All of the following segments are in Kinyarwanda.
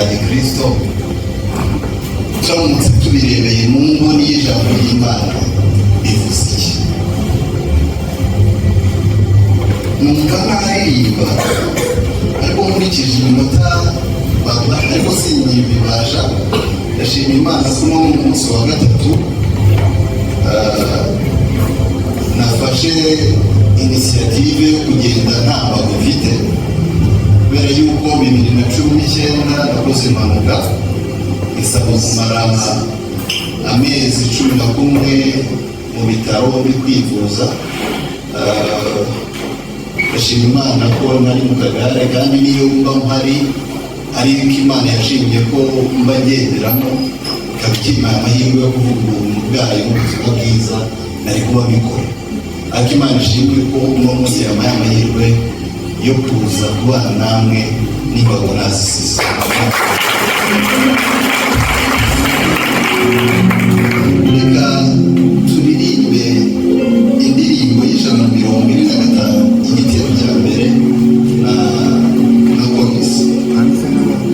Kristo turamutse tubirebeye mu nguni y'ijambo ry'Imana bivuze iki? Numva nk'aririmba ariko nkurikije iminota ariko sinyibibasha. Ndashima Imana ko no mu munsi wa gatatu nafashe inisiyative yo kugenda nta mbago mfite, kubera yuko 2019 nakoze impanuka isaba kumara amezi 11 mu bitaro byo kwivuza. Ndashima Imana ko nari mu kagare, kandi niyo mba mpari ari ko Imana yashimye ko mba ngenderamo, ikabikima amahirwe yo kuvuga ubuntu bwayo n'ubuzima bwiza nari kuba bikora. Ariko Imana ishimwe ko uno munsi yampaye amahirwe yo kuza kubana namwe n'imbago nazisize. Reka turirimbe indirimbo y'ijana 25 igitero cya mbere na komisi,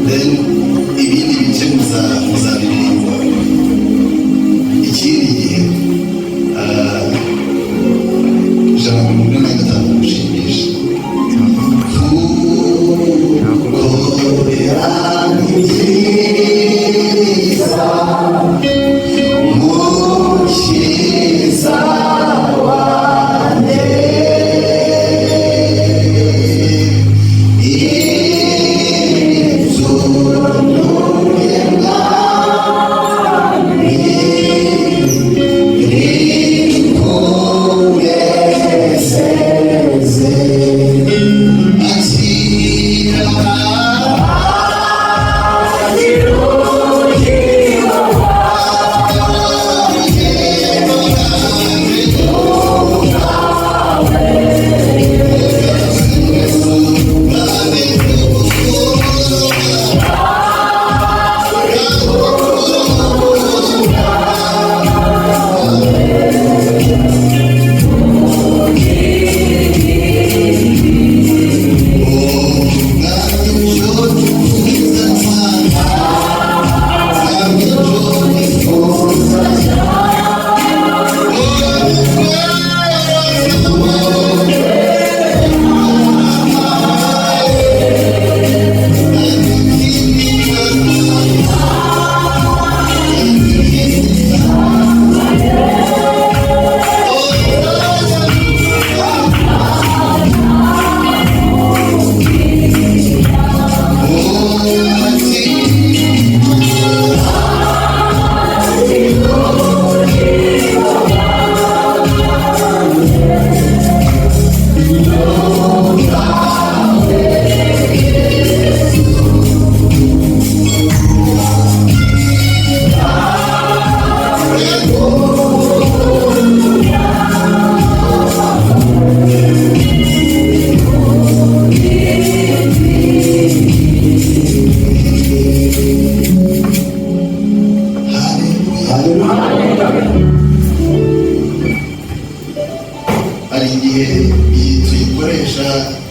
then ibindi bice muzabiririmba ikindi gihe. ijana 25 gushimisha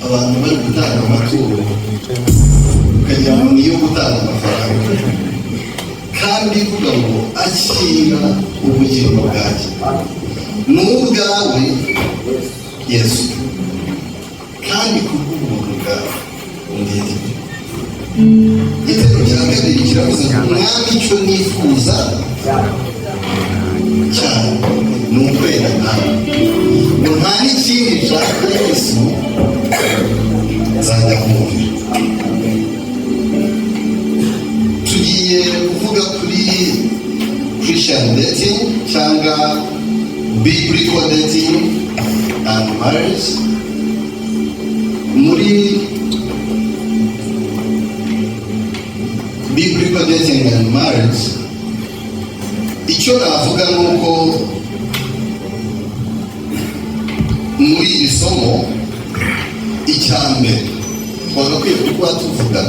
abantu bari gutanga amaturo ukagira ngo niyo gutanga amafaranga, kandi kuvuga ngo akira ubugingo bwanjye n'ubwawe Yesu, kandi kubw'ubuntu bwawe undinde. Igitero cya kabiri kiravuze ngo Mwami icyo nifuza cyane ni ukwera nawe, ngo nta n'ikindi nshaka Yesu nzajya kumvira. Tugiye kuvuga kuri Christian dating cyangwa biblical dating and marriage. Muri biblical dating and marriage, icyo navuga ni uko muri iri somo icyambere twagakwiye kuba tuvuga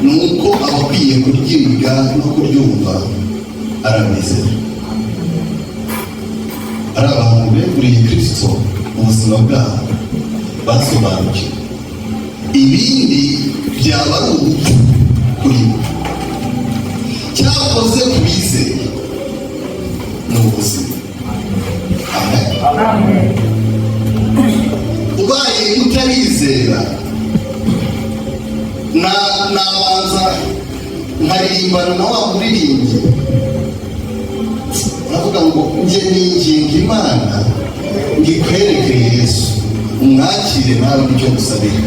ni uko abakwiye kuryiga no kuryumva arameze ari abantu beguriye Kristo mu buzima bwabo basobanukiwe. Ibindi byaba ari ubupfu nabanza nkaririmbana na wa muririmbyi, navuga ngo njye ninginga Imana ngikwereke Yesu umwakire nawe nicyo gusabira.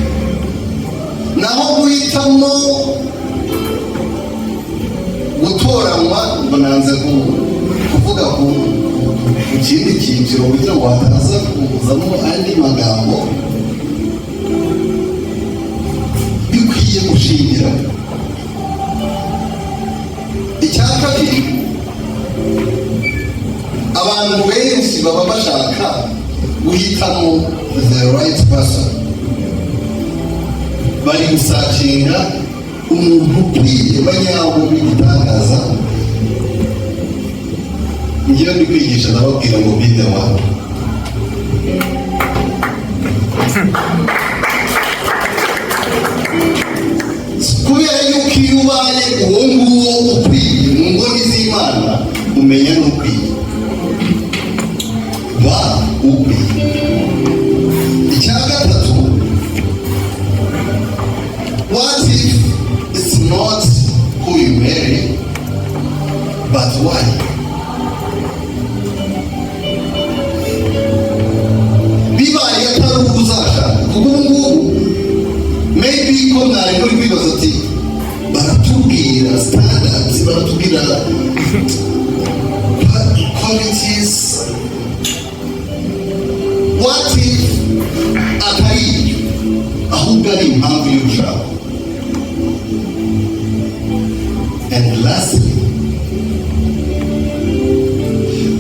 Naho guhitamo gutoranywa ngo nanze kuvuga ku kindi cyiciro kugira ngo hataza kuzamo andi magambo, bikwiye gushingira. Icya kabiri, abantu benshi baba bashaka guhitamo the right person, bari gusacinga umuntu ukwiye banyawo w'igitangaza. Ngiye ndi kwigisha ndababwira ngo be the one. Kubera yuko iyo ubaye uwo nguwo ukwiye mu ngoni z'Imana umenya n'ukwiye, ba ukwiye. Icya gatatu, what if it's not who you marry but why? Bibaye atari uwo uzashaka, kuko ubu ngubu maybe ko mwari muri kwibaza ati baratubwira standards, baratubwira qualities. What if atari ahubwo ari impamvu y'ugushaka? And lastly,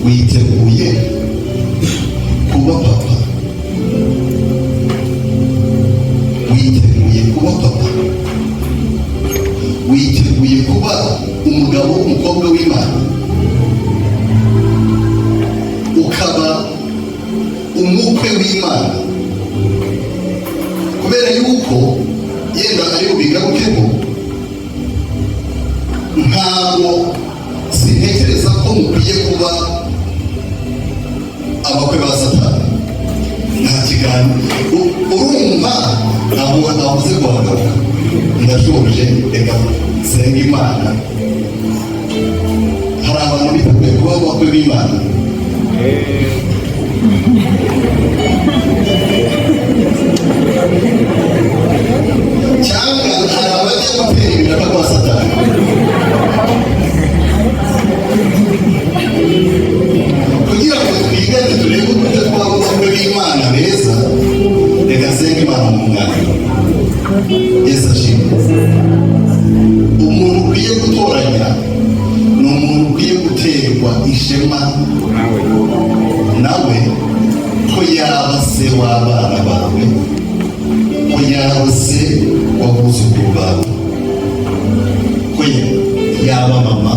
witeguye kuba papa? Witeguye kuba papa? Witeguye kuba umugabo w'umukobwa w'Imana, ukaba umukwe w'Imana? Kubera yuko yenda ari ubigarukeho, ntabwo sintekereza ko mukwiye kuba abakwe ba Satani. Nta kiganiro urumva, ntabwo navuze guhagaruka. Ndashoje, reka senga Imana. Hari abantu biteguye kuba abakwe b'Imana? Cyangwa hari abajya gutera ibiraka kwa Satani? Kugira ngo twigane turebe uburyo twaba abakwe b'Imana beza, reka senga Imana mu mwanya. Yesu ashimwe. Umuntu ukwiye gutoranya ni umuntu ukwiye guterwa ishema nawe ko yaba se w'abana bawe, ko yaba se w'abuzukuru bawe, ko yaba mama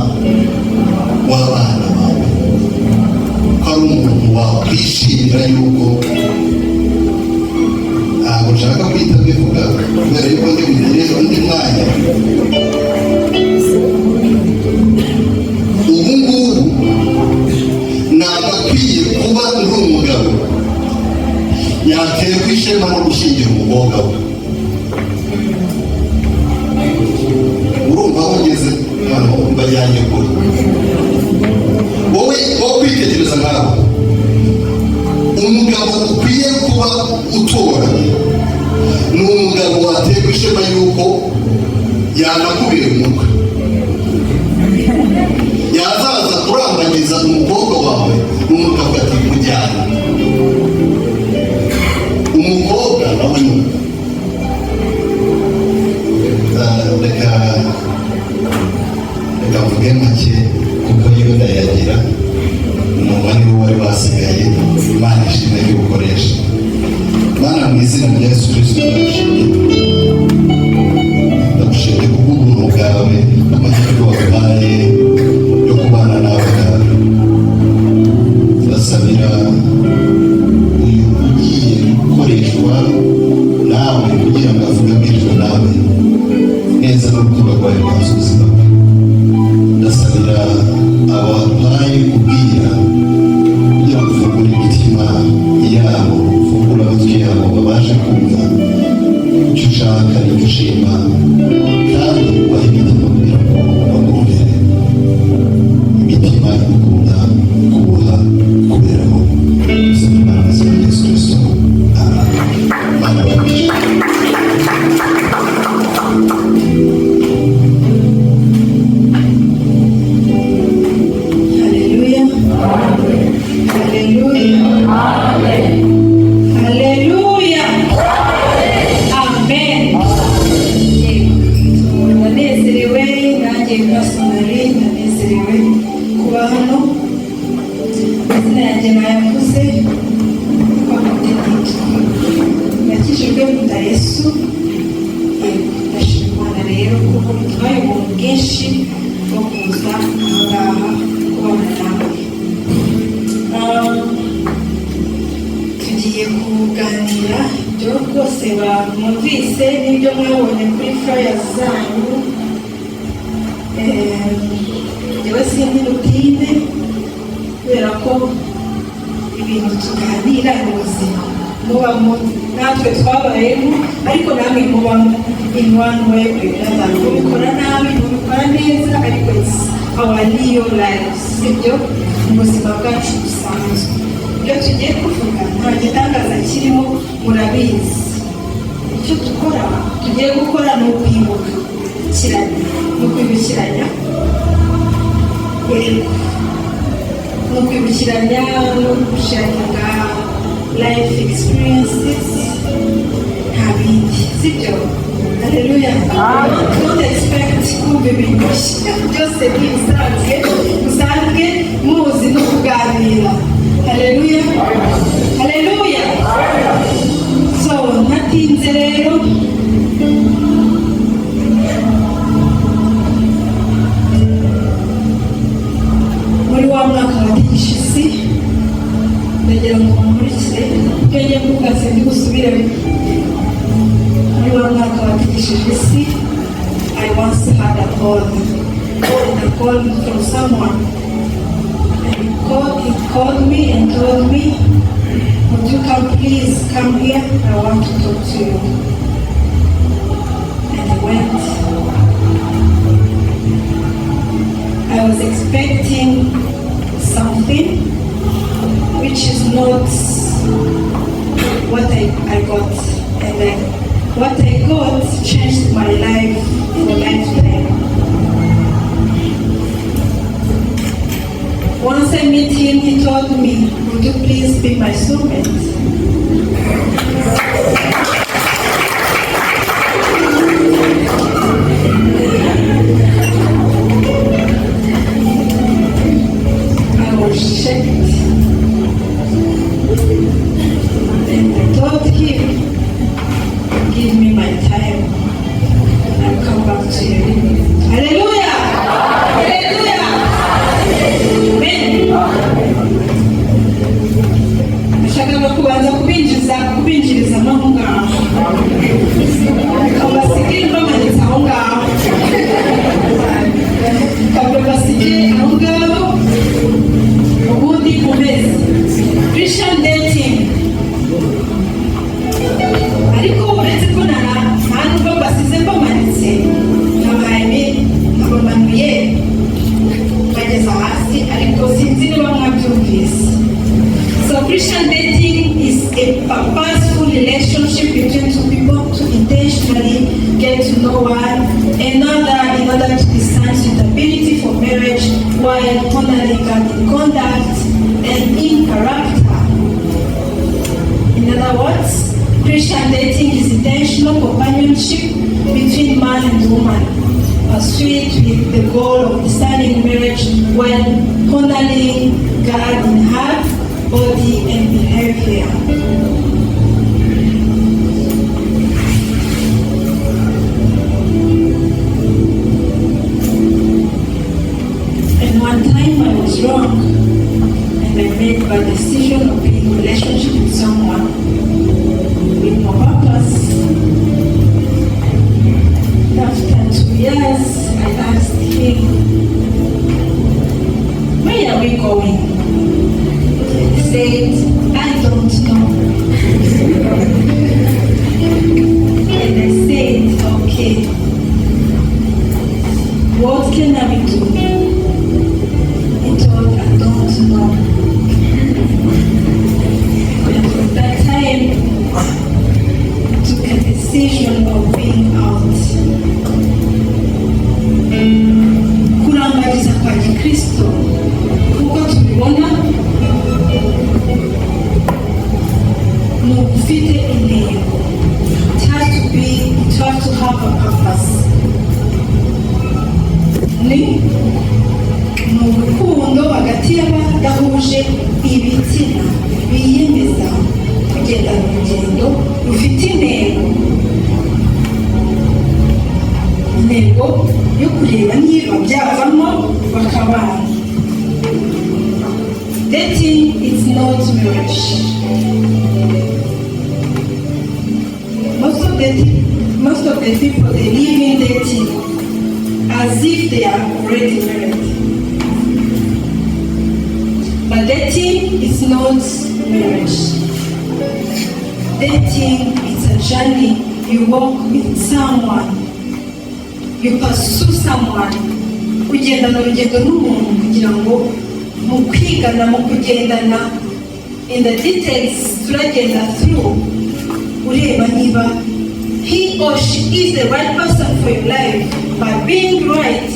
w'abana bawe, ko ari umuntu wakwishimira yuko, ntabwo nshaka kwita mbivuga kubera yuko ndi bugire undi mwanya. Ubu ngubu nagakwiye kuba uri umugabo yaterwa ishema no gushingira umukobwa we. Urumva aho ngeze hano mbajyanye kure. Wowe kwitekereza nkawe, umugabo ukwiye kuba utoranye ni umugabo waterwa ishema yuko yanakubera umukwe, yazaza kurambagiza umukobwa wawe n'umugabo ati mujyana. Umukobwa nawe reka mvuge make kuko iyo ndayagira numva niwo wari wasigaye. Imana ishimwe y'ugukoresha. Mana, mu izina rya Yesu Kristo ndagushimye kubw'ubuntu bwawe n'amahirwe waduhaye yo kubana nawe. Ndasabira uyu ugiye gukoreshwa nawe kugira ngo avuge abwirijwe nawe neza n'urukundo rwawe rwanze ubuzima bwe. Ndasabira abaduhaye kubwira kugira ngo ufungure imitima yabo, ufungure amatwi yabo, babashe kumva icyo ushaka n'icyo ushima, kandi personally ndanezerewe kuba hano. Izina yanjye nayavuze kwa Mutegeki, nakijijwe mu Yesu. Ndashima Imana rero kuko bitwaye ubuntu bwinshi bwo kuza ahangaha kubana nawe. Tugiye kuganira ibyo rwose mwumvise n'ibyo mwabonye kuri flyers zanyu. Yewe sindi rutine kubera ko ibintu tuganira mu buzima mubamo natwe twabayemo, ariko namwe mubamo in one way or another. Mubikora nabi, mubikora neza, ariko it's our real lives, sibyo mu buzima bwacu busanzwe. Ibyo tugiye kuvuga nta gitangaza kirimo, murabizi. Icyo tugiye gukora ni ukwibukiranya no gusharinga life experiences, nta bindi, sibyo? Haleluya. Don't expect kumva ibintu byose bisanzwe, musanzwe muzi no kuganira. Haleluya. Haleluya. So ntatinze rero, muri wa mwaka watigije isi, ndagira ngo mumurikire ubwenge bw'ubwatsi ndi busubire muri wa mwaka watigishije isi. I once had a call from someone, and he called me and told me, would you please come here, I want to talk to you. And I went. I was expecting something which is not what I got, and then what I got changed my life for lifetime. Once I met him, he told me, would you please be my soulmate? I was shocked. And I told him, give me my time, and I'll come back to you. Hallelujah! Hallelujah! Amen. Nashakaga kubanza kubinjiriza aho ngaho, kabasigire bamanitse aho ngaho, kabasigire aho ngaho, ubundi kumeze Christian dating. Ariko uretse ko nta nubwo basize bamanitse, nabamanuye bageza hasi, ariko sinzi niba mwabyumvise. So Christian dating is a purposeful relationship between two people to intentionally get to know one another in order to discern suitability for marriage while honoring God in conduct and in character. In other words, Christian dating is intentional companionship between man and woman, pursued with the goal of discerning marriage while honoring God in heart, body, and behavior. And one time I was wrong, and I made my decision of being in a relationship with someone with no purpose. After 2 years, I asked him, where are we going? He said, I don't know. And I said, okay, what can I do? He told, I don't know. And from that time, I took a decision of being out. Kurangariza kwa Kristo, kuko tubibona ni ufite intego. It has to have a purpose. ni urukundo hagati y'abadahuje ibitsina biyemeza kugenda mu rugendo rufite intego yo kureba niba byavamo bakabana. Dating is not marriage. Most of the people, they live in dating as if they are already married. But dating is not marriage. Dating is a journey. You walk with someone. You pursue someone. Kugendana urugendo n'umuntu kugira ngo mu kwigana mu kugendana in the details turagenda through ureba niba he or she is the right person for your life. By being right,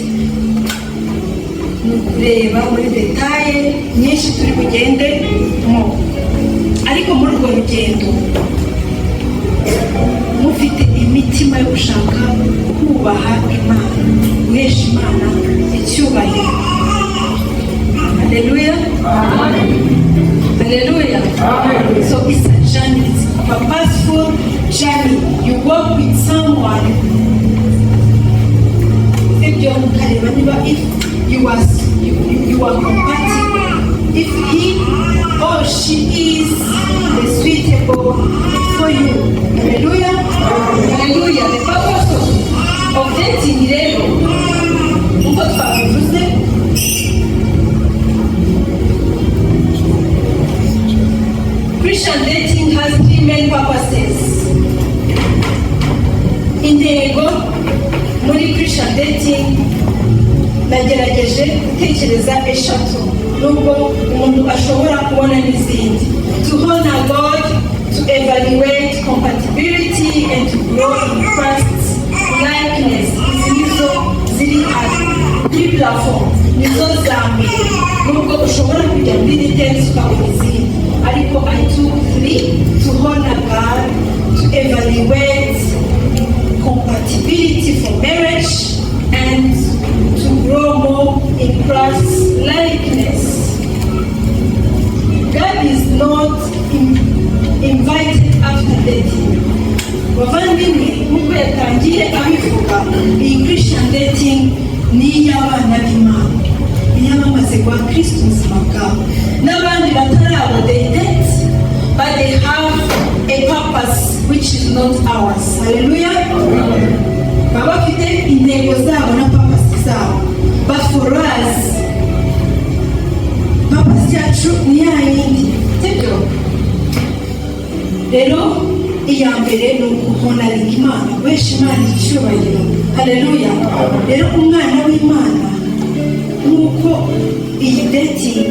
nukureba muri detaye nyinshi turi bugende mo, ariko muri urwo rugendo mufite imitima yo gushaka kubaha Imana, guhesha Imana icyubahiro. Hallelujah. Hallelujah. So it's a journey, it's a purposeful journey. You walk with someone. If you are compatible, if he or she is suitable for you. Hallelujah. Hallelujah. The purpose of dating rero uko twabivuze, Christian dating has three main purposes. Intego muri Christian dating nagerageje gutekereza eshatu, nubwo umuntu ashobora kubona n'izindi. To honor God, to evaluate compatibility, and to grow in Christ's likeness. Nizo ziri kuri platform, nizo za mbere, nubwo ushobora kujya muri details ukabona izindi, ariko I took three: to honor God, to evaluate compatibility for marriage, and to grow more in Christ's likeness. God is not invited after dating. Bavandimwe, nk'uko yatangiye abivuga, iyi Christian dating ni iy'abana b'Imana, iy'abamaze guha Kristo ubuzima bwabo. N'abandi batarabo, they date, but they have a purpose which is not ours. Hallelujah. Baba bafite intego zabo na purpose zabo, but for us purpose yacu ni yayindi, sibyo? Rero iya mbere ni ukuhonaringa Imana, guhesha Imana icyubahiro. Haleluya. Rero umwana w'Imana, nk'uko iyi dating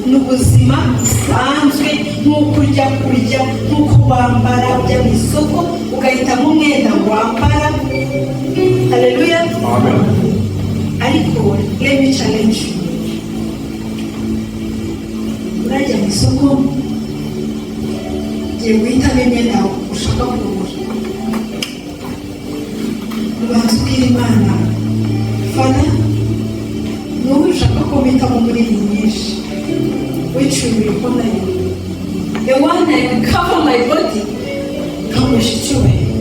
ni ubuzima busanzwe, nk'uko urya kurya, nk'uko wambara, ujya mu isoko ugahitamo umwenda wambara. Haleluya. Ariko let me challenge you. Urajya mu isoko ugiye guhitamo imyenda ushaka kugura, ubanza ubwira Imana, Father, ni wowe ushaka ko mpitamo muri iyi nyinshi, which will honor you, the one that will cover my body, nkamuhesha icyubahiro.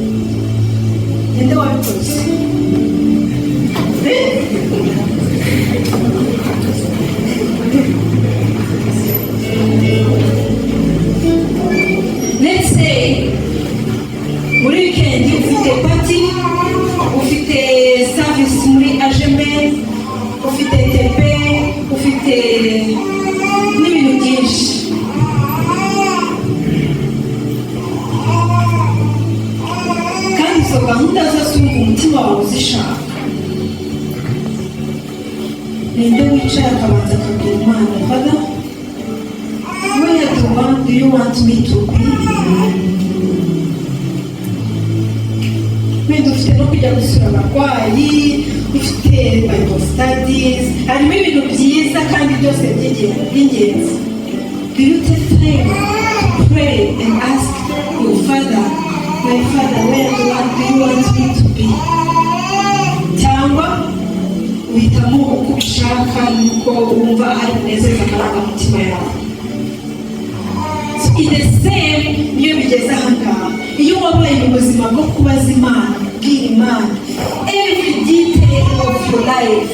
Ninde wabikoze? Let's say muri weekend ufite party, ufite service muri AGM, ufite TP, ufite n'ibintu byinshi. Kandi izo gahunda zose umutima wawe uzishaka, ninde wicaye akabanza akabwira Imana, Father, where do you want me to be? Wenda ufite no kujya gusura abarwayi, ufite Bible studies, harimo ibintu byiza kandi byose by'ingenzi. Do you take time to pray and ask your Father, my Father, where do you want me to be? Cyangwa uhitamo uko ushaka nuko wumva ari munezeza amarangamutima yawe. In the same, iyo bigeze ahangaha, iyo wabaye mu buzima bwo kubaza Imana, kubwira Imana every detail of your life,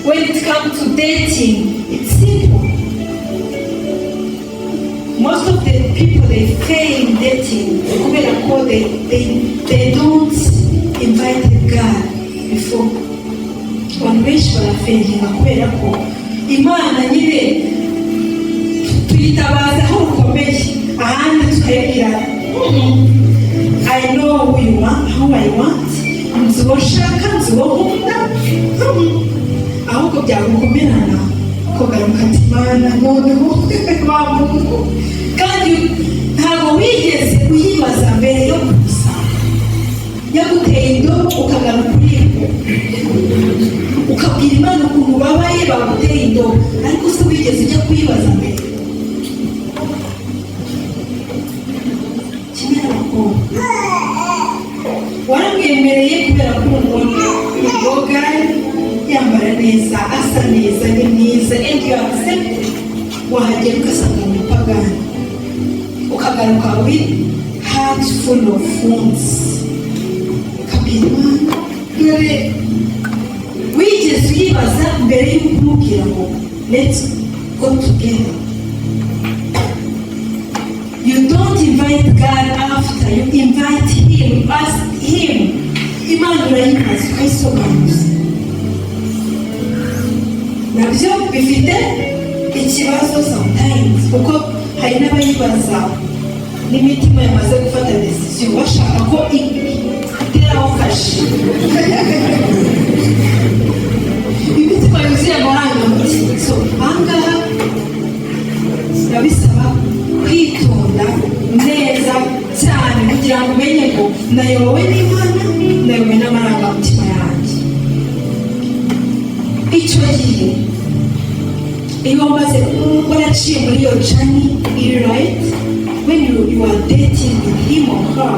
when it comes to dating, it's simple. Most of the people, they fail in dating kubera ko they don't invite God before. Abantu benshi barafailinga kubera ko Imana nyine tuyitabaza aho rukomeye, ahandi tukayibwira I know who you want, how I want, nzi uwo nshaka, nzi uwo nkunda, ahubwo byagukomerana kugaruka ati Imana noneho ba Mungu, kandi ntabwo wigeze uyibaza mbere yo kuza, yaguteye indobo ukagaruka uribwo ukabwira Imana ukuntu babaye baguteye indobo, ariko se wigeze ujya kuyibaza mbere? Waramwemereye kubera ko umuntu imboga yambara neza, asa neza, ni mwiza, and you accept. Wahagera ugasanga ni pagani, ukagaruka with heart full of wounds, ukabwira Imana dore wigeze uyibaza mbere yo kumubwira ngo let's go together. You don't invite God after, you invite Him, you ask Him. Imana urayibaza ukayisobanuza. Nabyo bifite ikibazo sometimes, kuko hari n'abayibaza n'imitima yamaze gufata decision bashaka ko iteraho kashi. Imitima yuzuye amarangamutima. So ahangaha birabisaba kwitonda neza cyane kugira ngo umenye ngo nayobowe n'Imana, nayobowe n'amarangamutima yanjye. Icyo gihe iyo maze waraciye muri iyo journey, right? When you are dating with him or her,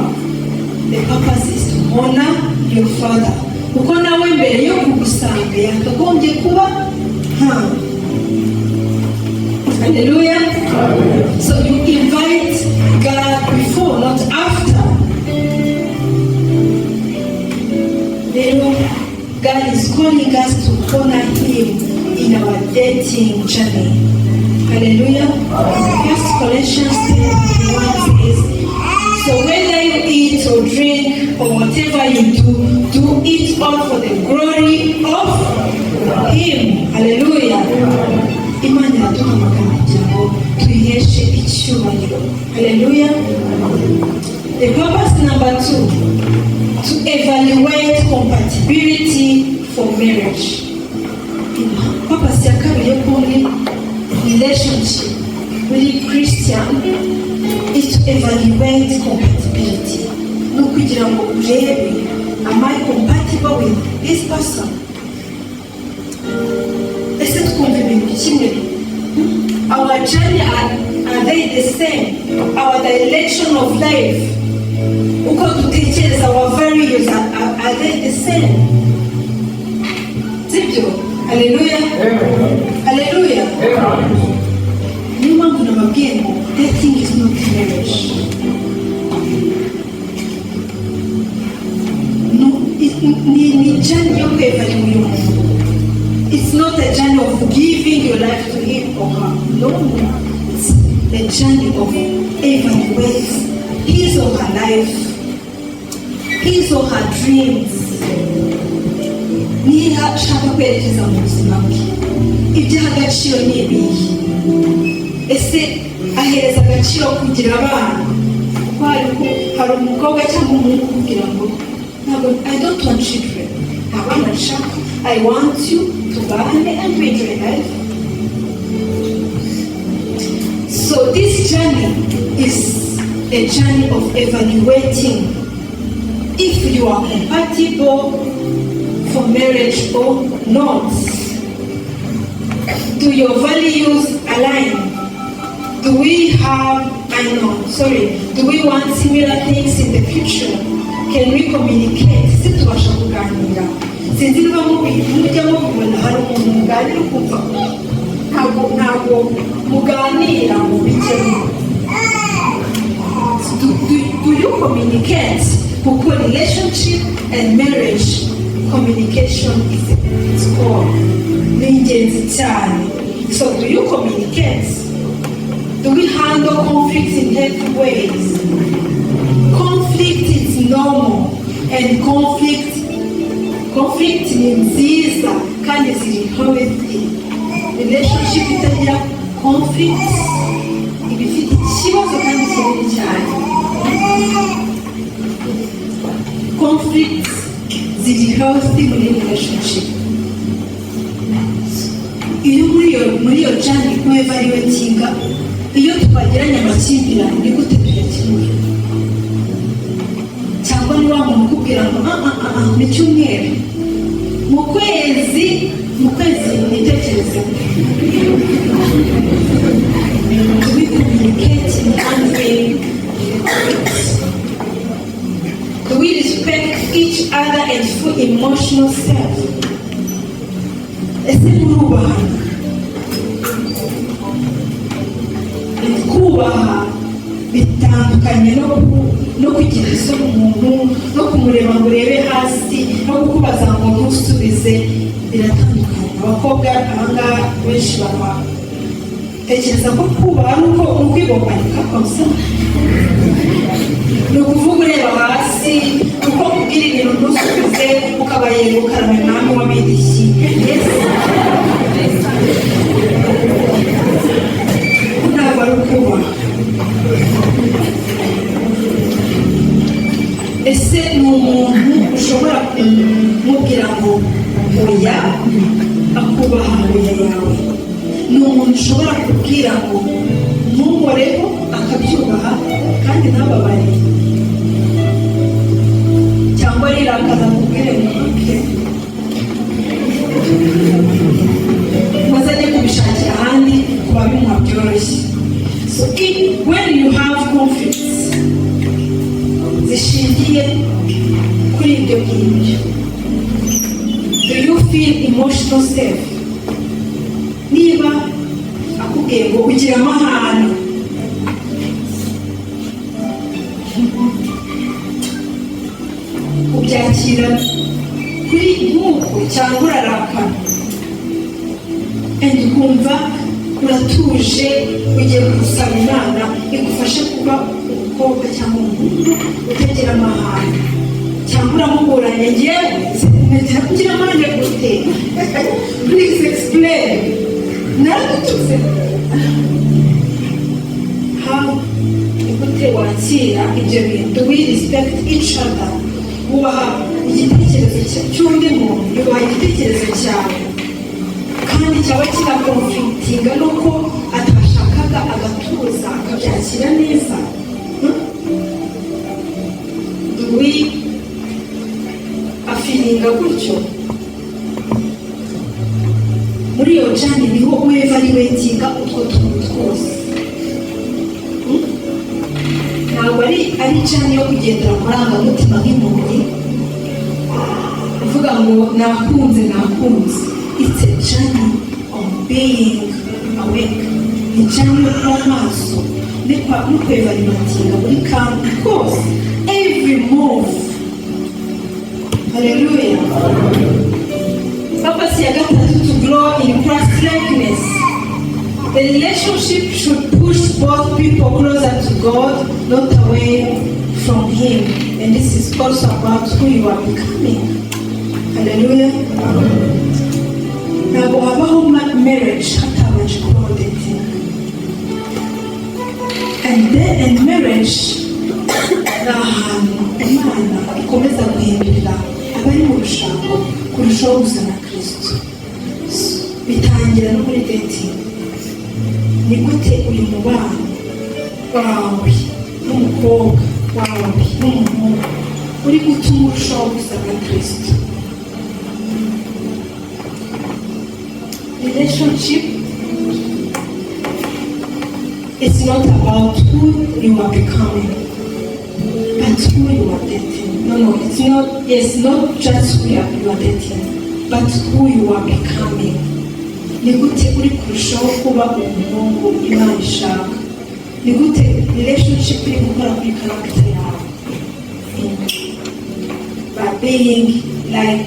the purpose is to honor your father. Kuko nawe mbere yo kugusanga yakagombye kuba Hallelujah. So you invite God before, not after. God is calling us to honor Him in our dating journey. Hallelujah. First Colossians 10:1 says, so whether you eat or drink or whatever you do it all for the glory of Him. Hallelujah. Imana iraduhamagara kugira ngo tuyiheshe icyubahiro. Hallelujah. The purpose number 2, to evaluate compatibility for marriage. Purpose ya kabiri yo muri relationship with Christian is to evaluate compatibility. No kugira ngo urebe, am I compatible with this person? Our journey, are they the same? Our direction of life, our values, are they the same? Hallelujah. Hallelujah. Dating is not marriage. No, it's not a journey of giving your life to him or her. No, it's a journey of evaluating his or her life, his or her dreams. Niba ashaka kwerekeza mu buzima bwe, iby'agaciro ni ibihe? Ese ahereza agaciro kugira abana? Kuko hari umukobwa cyangwa umuhungu kugira ngo I don't want children, abana nshaka, I want you to learn and enjoy life. So this journey is a journey of evaluating if you are compatible for marriage or not. Do your values align? Do we want similar things in the future? Can we communicate? sinzi niba mujya mubibona hari umuntu muganira ukumva ntabwo muganira mu bikemu. Do you communicate? Kuko relationship and marriage communication is its core. Ni ingenzi cyane. So do you communicate? Do we handle conflicts in healthy ways? Conflict is normal, and conflict ni nziza kandi ziri healthy. Relationship itagira conflict iba ifite ikibazo kandi kinini cyane. Conflict ziri healthy muri relationship. Iyo muri iyo jani evaluatinga, iyo twagiranye amakimbirane ni gute tuyakemura? Cyangwa ni wa muntu ukubwira ngo ni cyumweru mu kwezi nitekereze. Do we communicate in handling conflicts? Do we respect each other and full emotional self? Ese murubahana? Kubaha bitandukanye no kugira isoni umuntu, no kumureba ngo urebe hasi, no kukubaza ngo ntusubize, biratandukanye. Abakobwa ahangaha benshi tekereza ko kubaha ari uko ukwibombanika kosa, ni ukuvuga ureba hasi, uko kubwira ibintu ntusubize, ukabayega ukarama namwe wabidishyi. Ntabwo ari ukubaha. Ese ni umuntu ushobora kumubwira ngo oya, akubaha oya yawe? Ni umuntu ushobora kubwira ngo ntumureho, akabyubaha kandi ntababare? Cyangwa yirakaza kubwire ngo oke, maze ajye kubishakira ahandi kuba bimuha byoroshye. So when you have conflicts zishingiye kuri ibyo ngibyo, do you feel emotional safe? Niba akubwiye ngo ugira amahane, ubyakira kuri nk'uko cyangwa urarakara, and ukumva uratuje, ugiye gusaba Imana igufashe kuba umukobwa cyangwa umuhungu utagira amahane, cyangwa uramuburanye ngewe kugira amahane gute? Please explain. Naragututse. How gute wakira ibyo bintu? Do we respect each other? Wubaha igitekerezo cy'undi muntu, yubaha igitekerezo cyawe, kandi cyaba kinakonflikitinga nuko atashakaga agatuza akabyakira neza. Do we afilinga gutyo? Muri iyo jani niho uevaluatinga utwo tuntu twose. Ntabwo ari jani yo kugendera amarangamutima nk'impunzi uvuga ngo nakunze. It's a journey of being awake. Ni journey yo kuba maso no kwevaluatinga buri kantu, because every move. Hallelujah. Purpose ya gatatu, to grow in Christ likeness. The relationship should push both people closer to God, not away from Him. And this is also about who you are becoming. Hallelujah. Ntabwo habaho marriage hatabanje kubaho dating. And marriage ni ahantu Imana ikomeza guhindurira abari mu rushako kurushaho gusa na Kristo. Bitangira no muri dating. Ni gute uyu mubano wawe n'umukobwa wawe n'umuhungu uri gutuma urushaho gusa na Kristo? Relationship is not about who you are becoming, but who you are dating. No, it's not. Yes, not just who you are dating, but who you are becoming. Ni gute uri kurushaho kuba umuhungu Imana ishaka? Ni gute relationship iri gukora kuri character yawe? By being like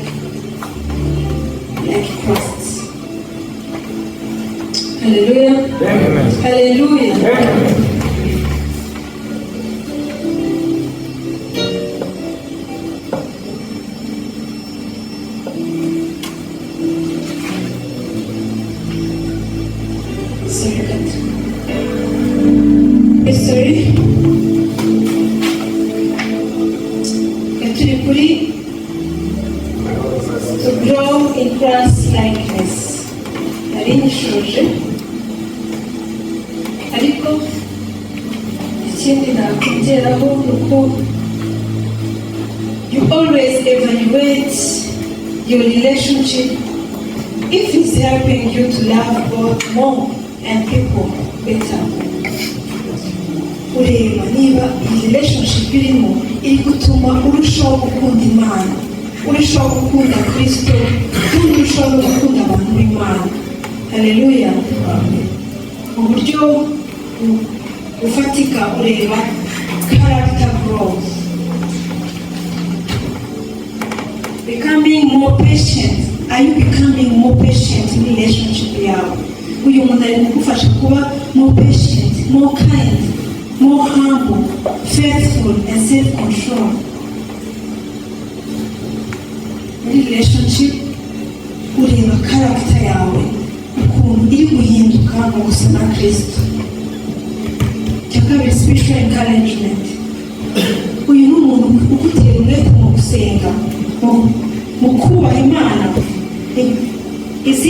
Christ. Hallelujah. Amen. Hallelujah. Amen. To grow in Christ likeness. Ariko ikindi nakongeraho nuko you always evaluate your relationship if it's helping you to love God more and people better. Ureba niba iyi relationship irimo iri gutuma urushaho gukunda Imana, urushaho gukunda Kristo, kandi urushaho gukunda abantu b'Imana. Haleluya. Mu buryo ufatika ureba character growth, becoming more patient. Are you becoming more patient in relationship yawe? Uyu muntu ari kugufasha kuba more patient, more kind, more humble, faithful and self-control. Relationship ureba character yawe ukuntu iri guhinduka mu gusa na Kristo. Cyakabiri, spiritual encouragement. Uyu ni umuntu ugutera umwete mu gusenga, mu kubaha Imana. Is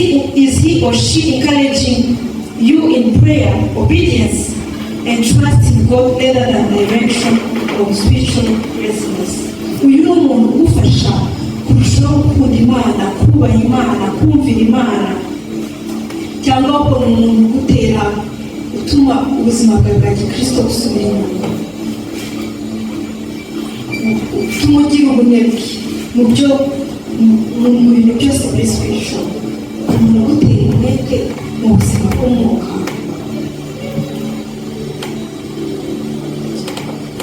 he or she encouraging you in prayer, obedience, and trust in God rather than direction of spiritual restlessness? Uyu ni umuntu ugufasha kurushaho gukunda Imana, kubaha Imana, kumvira Imana, cyangwa ukora umuntu ugutera utuma ubuzima bwawe bwa Kristo busubira inyuma, utuma ugira ubunebwe mu bintu byose muri spiritual, umuntu ugutera umwete mu buzima bw'umwuka.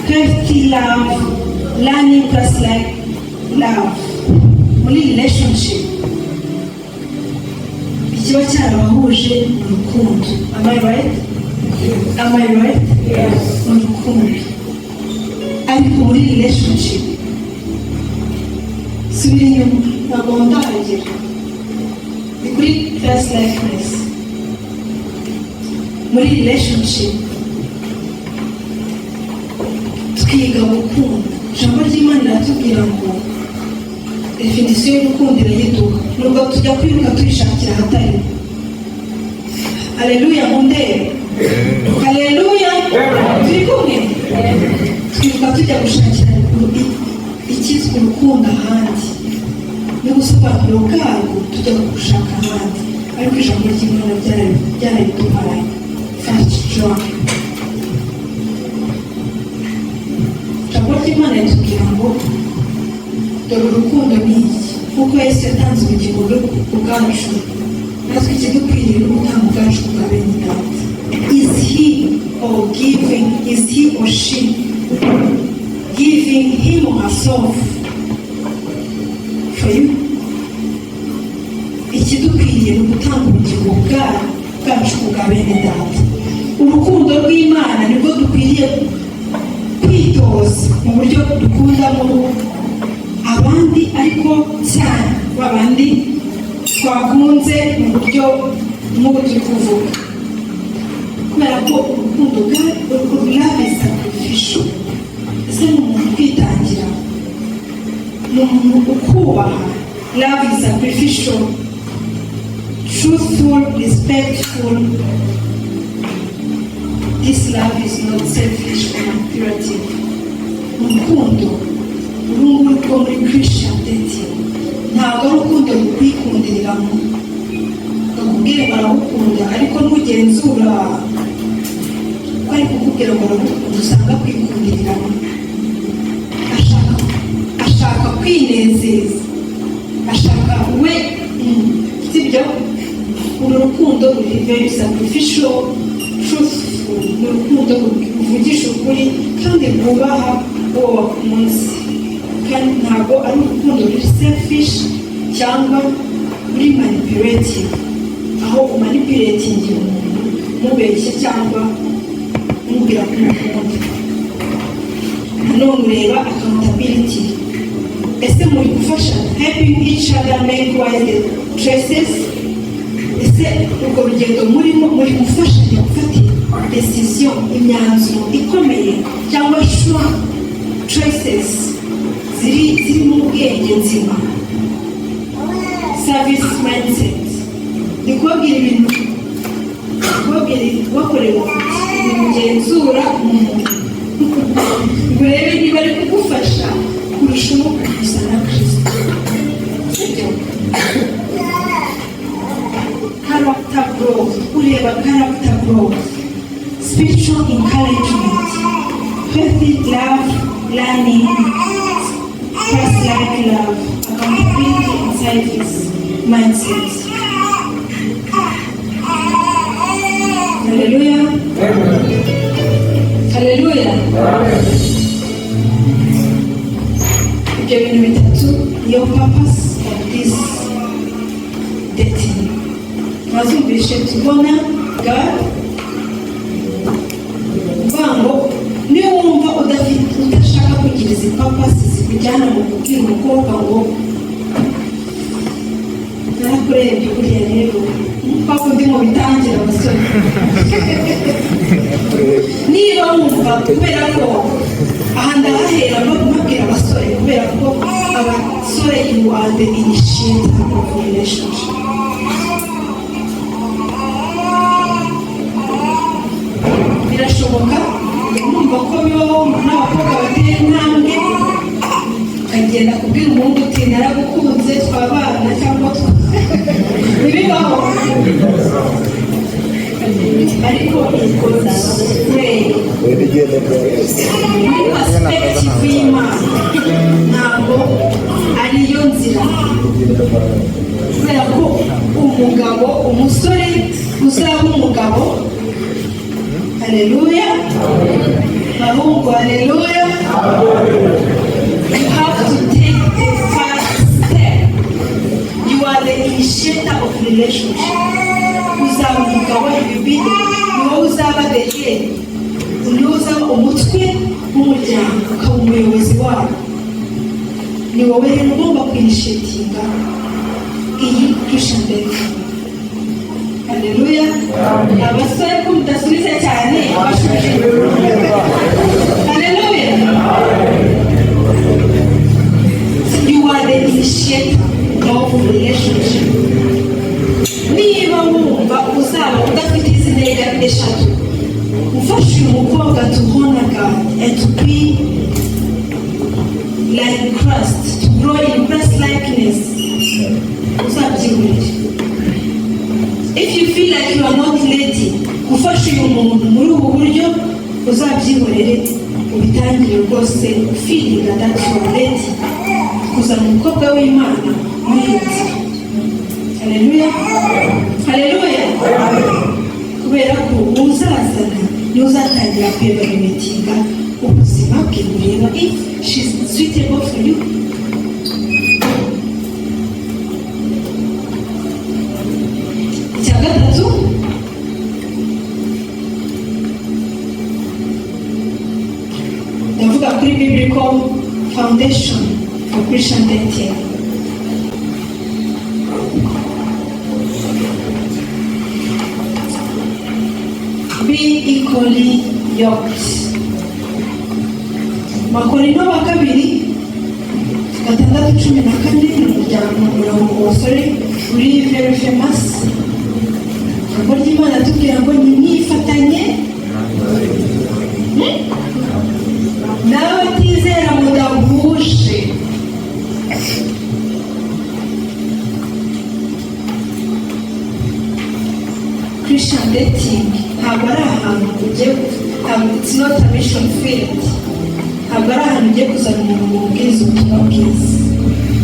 Healthy love, learning Christ-like love. Muri relationship ikiba cyarabahuje mu rukundo. Am I right? Yes. Mu rukundo. Ariko muri relationship subira inyuma, ntabwo ndahagera. Ni kuri Christ-likeness. Muri relationship twiga gukunda. Ijambo ry'Imana riratubwira ngo definisiyo y'urukundo irayiduha, nubwo tujya kwiruka tuyishakira ahatari. Haleluya mundebe. Haleluya. Turi kumwe? Twiruka tujya gushakira ikitwa urukundo ahandi, no gusobanura ubwarwo tujya gushaka ahandi, ariko ijambo ry'Imana ryarabiduhaye. First John. Ijambo ry'Imana ritubwira ngo dore urukundo ni iki, kuko Yesu yatanze ubugingo bwe ku bwacu, natwe ikidukwiriye no gutanga ubwacu ku bwa bene data. Is he or she giving him or herself for you? Ikidukwiriye no gutanga ubugingo bwacu ku bwa bene data. Urukundo rw'Imana nibwo dukwiriye kwitoza mu buryo dukundamo abandi, ariko cyane babandi twakunze mu buryo nk'ubu turi kuvuga, kubera ko urukundo love is sacrificial. Ese ni umuntu kwitangira, ni umuntu ukubaha. Love is sacrificial, truthful, respectful. This love is not selfish or manipulative. Urukundo urunguru rwo muri Christian dating ntabwo ari urukundo rukwikundiriramo, bakubwire barawukunda ariko ntugenzura ko ari kukubwira ngo barawukunda, usanga kwikundiriramo. kwinezeza, ashaka we sibyo. Uru rukundo ruri very sacrificial, truthful, ni urukundo ruvugisha ukuri kandi rwubaha uwo wakunze, kandi ntabwo ari urukundo ruri selfish cyangwa ruri manipulative, aho umanipulating umuntu mubeshya cyangwa mubwira ko umukunda. Nanone ureba accountability, ese muri gufasha helping each other make wise choices, ese urwo rugendo murimo muri gufashanya gufata decision, imyanzuro ikomeye cyangwa choices ziri mu bwenge nzima. Service mindset, ni kubabwira ibintu, bakorera ibigenzura umuntu ngo urebe niba ari kugufasha kurushaho gusa na Kristo. Character growth, ureba character growth, spiritual encouragement, healthy love, learning, Christ-like love, accountability and service mindset. Hallelujah. Hallelujah. Ibyo bintu bitatu niyo purpose of this dating. Mwazumvishe tubona God mvango niyo wumva udashaka kugira izi purpose zikujyana mu kubwira umukobwa ngo narakurebye kuriya rero mpaka undi mu bitangira abasore. Niba wumva kubera ko aha ndahahera no kumabwira abasore kubera ko abasore you are the initiator of a relationship. Birashoboka numva ko bibaho n'abakobwa batera intambwe ukagenda kubwira umuhungu uti naragukunze twabana cyangwa bibaho, ariko ikoza muri perspective y'Imana ntabwo ariyo nzira, kubera ko umugabo, umusore uzaba umugabo, haleluya, bahungu haleluya, you have to take the first step. You are the initiator of relationship. Uzaba umugabo ibibidi, ni wowe uzaba the head, ni wowe uzaba umutwe w'umuryango, ukaba umuyobozi wawo. Ni wowe rero ugomba kwinishitinga iyi Christian dating. Haleluya. Abasore ko mudasubiza cyane abashuje. Haleluya. You are the initiator of relationship. Niba wumva uzaba udafite izi ntego eshatu, ufashe uyu mukobwa to honor God and to be like Christ, to grow in Christ likeness, uzabyihurire. If you feel like you are not ready gufasha uyu muntu muri ubu buryo, uzabyihorere ubitangire rwose feeling that you are ready kuzana umukobwa w'Imana muri iyo nzira. Haleluya. Haleluya. Kubera ko uzazana niwe uzatangira kwevaluatinga ubuzima bwe, ureba if she's suitable for you. Icya gatatu, ndavuga kuri biblical foundation for Christian dating. Be equally yoked. Makorinto wa kabiri 6:14 ni umuryango w'abasore uri very famous. Ijambo ry'Imana tubwira ngo nimwifatanye n'abatizera mudahuje. Christian dating ntabwo ari ahantu ugiye, it's not a mission field, ntabwo ari ahantu ugiye kuzana umuntu mubwiriza ubutumwa bwiza.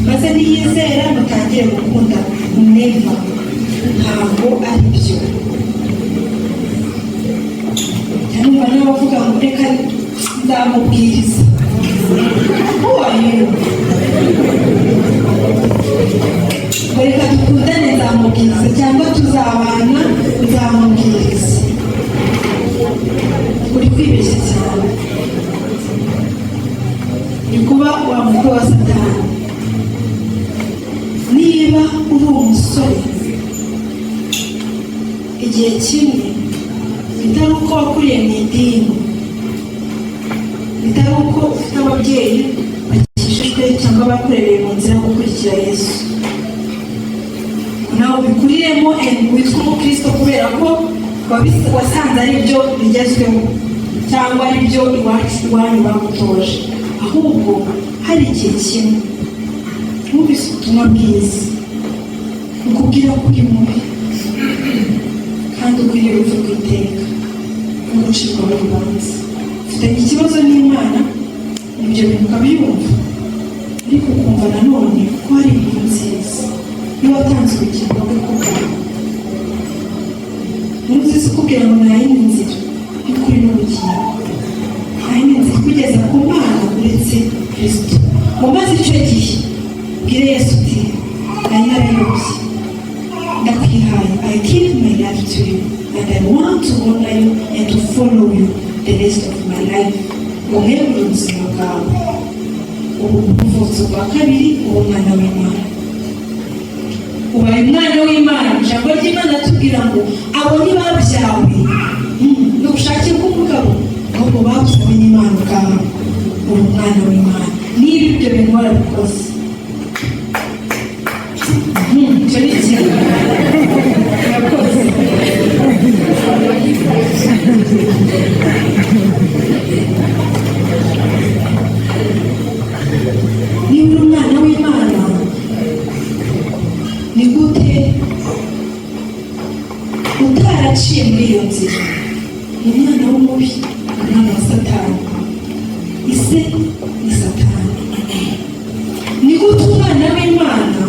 maze niyizera mutangire gukunda. Neva, ntabwo ari byo. Numva n'abavuga ngo reka nzamubwiriza. Who are you? Reka dukundane nzamubwiriza, cyangwa tuzabana nzamubwiriza. Uri kwibeshya cyane. Ni kuba wa mukwe wa Satani. Niba uri umusore igihe kimwe, bitari uko wakuriye mu idini, bitari uko ufite ababyeyi bakijijwe cyangwa bakurereye mu nzira yo gukurikira Yesu, nawe ubikuriremo witwa umukristo kubera ko wasanze ari byo bigezweho cyangwa ari byo iwanyu bagutoje. Ahubwo hari igihe kimwe wumvise ubutumwa bwiza ukubwira ko uri mubi kandi ukwiriye urupfu rw'iteka no gucirwa urubanza. Ufitanye ikibazo n'Imana, ibyo bintu ukabyumva, ariko ukumva nanone ko hari ibintu nziza iyo watanze urugingo rwe ku bwawe. Ntuzi kubwira ngo nta yindi nzira y'ukuri n'ubugingo, nta yindi nzira ikugeza ku Mana uretse Kristo. Mu maze icyo gihe bwire Yesu uti nari narayobye, ndakwihaye, I give my life to you and I want to honor you and to follow you the rest of my life. Muhebure ubuzima bwawe. Ubu buvutse bwa kabiri, uwo mwana w'Imana. Ubaye umwana w'Imana. Ijambo ry'Imana atubwira ngo abo ntibabyawe n'ubushake bw'umugabo, ahubwo babyawe n'Imana ubwawe. Uri umwana w'Imana. Niba ibyo bintu warabikoze, icyo ni ikintu murakoze. Niba uri umwana w'Imana, ni gute utaraciye muri iyo nzira? Umwana w'umubi, umwana wa Satani, ise ni Satani. Ni gute umwana w'Imana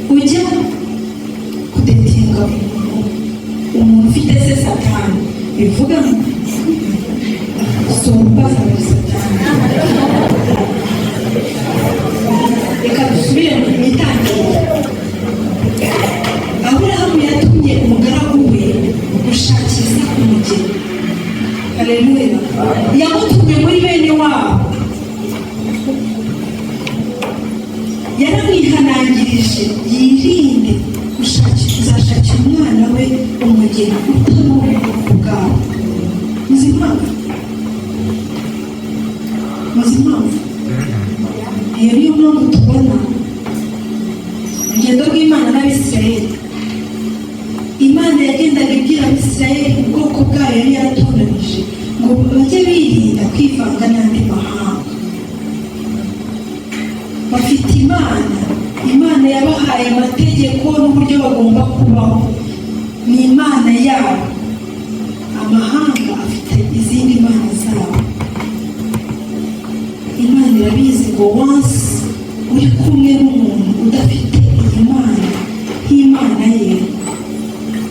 ujya kudetinga umuntu ufite se Satani? Bivuga ngo sombaza muri Satani. Reka dusubire mu itangiriro. Aburahamu yatumye umugaragu we gushakisha umugeni. Haleluya. Yamutumye muri bene wabo, yaramwihanangirije yirinde kuzashakira umwana we umugeni utamuri ubwawe. Muzi impamvu? Iyo niyo mpamvu tubona urugendo rw'Imana n'Abisirayeli. Imana yagendaga ibwira Abisirayeli ubwoko bwayo yari yaratoranije ngo bajye birinda kwivanga n'andi mahanga. Bafite Imana yabahaye amategeko n'uburyo bagomba kubaho. Ni Imana yabo. Amahanga afite izindi mana zabo. Imana irabizi ngo once uri kumwe n'umuntu udafite iyi Mana nk'Imana ye,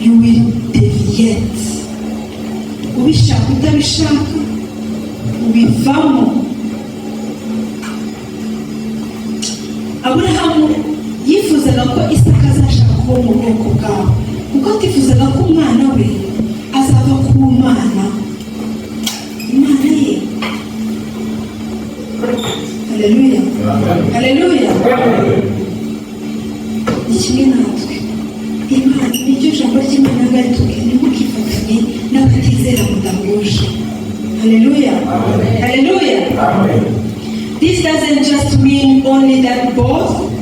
you will deviate. Ubishaka utabishaka ubivamo. Aburahamu yifuzaga ko Isaka azashaka kuba mu bwoko bwawe, kuko atifuzaga ko umwana we azava ku Imana ye. Haleluya. Haleluya. Ni kimwe natwe. Imana nicyo jambo ry'Imana ritubwira, ntimukifatanye n'abatizera mudahuje. Haleluya. Haleluya. This doesn't just mean only that both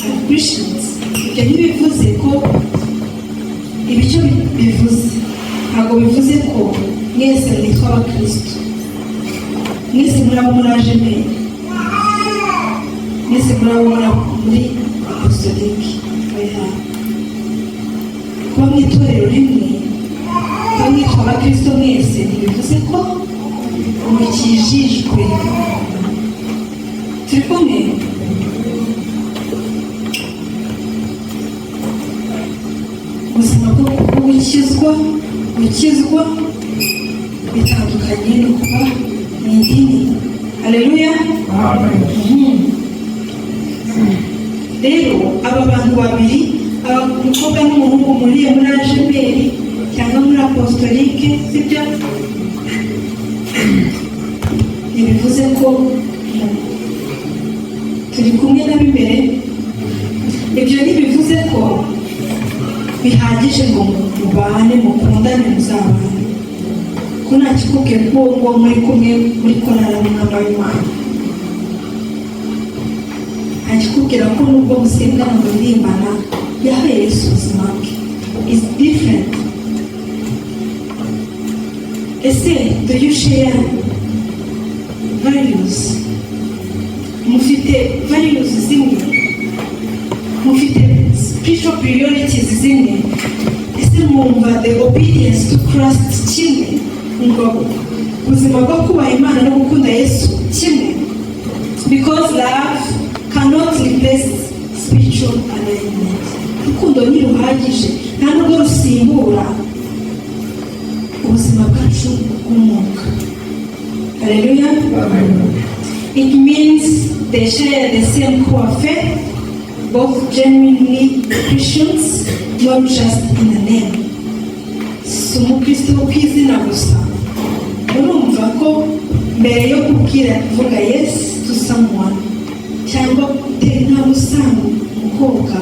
are Christians. Ibyo ntibivuze ko ibicyo bivuze, ntabwo bivuze ko mwese mwitwa abakristo, mwese murabo muri ajemeri, mwese murabo muri apostolike. Kuba mu itorero rimwe, kuba mwitwa abakristo mwese, ntibivuze ko mukijijwe. turi kumwe. Ubuzima bwo gukizwa bitandukanye no kuba mu idini. Haleluya. Rero aba bantu babiri, umukobwa n'umuhungu muri ajeperi cyangwa muri apostolike, sibyo? Ntibivuze ko turi kumwe nabo imbere. Ibyo ntibivuze ko bihagije ngo mubane, mukundane, muzabane. Ko nta kikubwiye ko uwo muri kumwe muri korana n'umwana w'Imana. Nta kikubwira ko nubwo musengana muririmbana yahaye Yesu ubuzima bwe. It's different. Ese do you share values? Mufite values zimwe? Mufite spiritual priorities zimwe? Ese mwumva the obedience to Christ kimwe? Mwumva ubuzima bwo kubaha Imana no gukunda Yesu kimwe? Because love cannot replace spiritual alignment. Urukundo ntiruhagije, nta nubwo rusimbura ubuzima bwacu bw'umwuka. Haleluya. It means they share the same core faith, both genuinely Christians, not just in the name. Si umukristo wo kwizina gusa. Urumva ko mbere yo kubwira kuvuga yes to someone cyangwa gutera intambwe usanga umukobwa,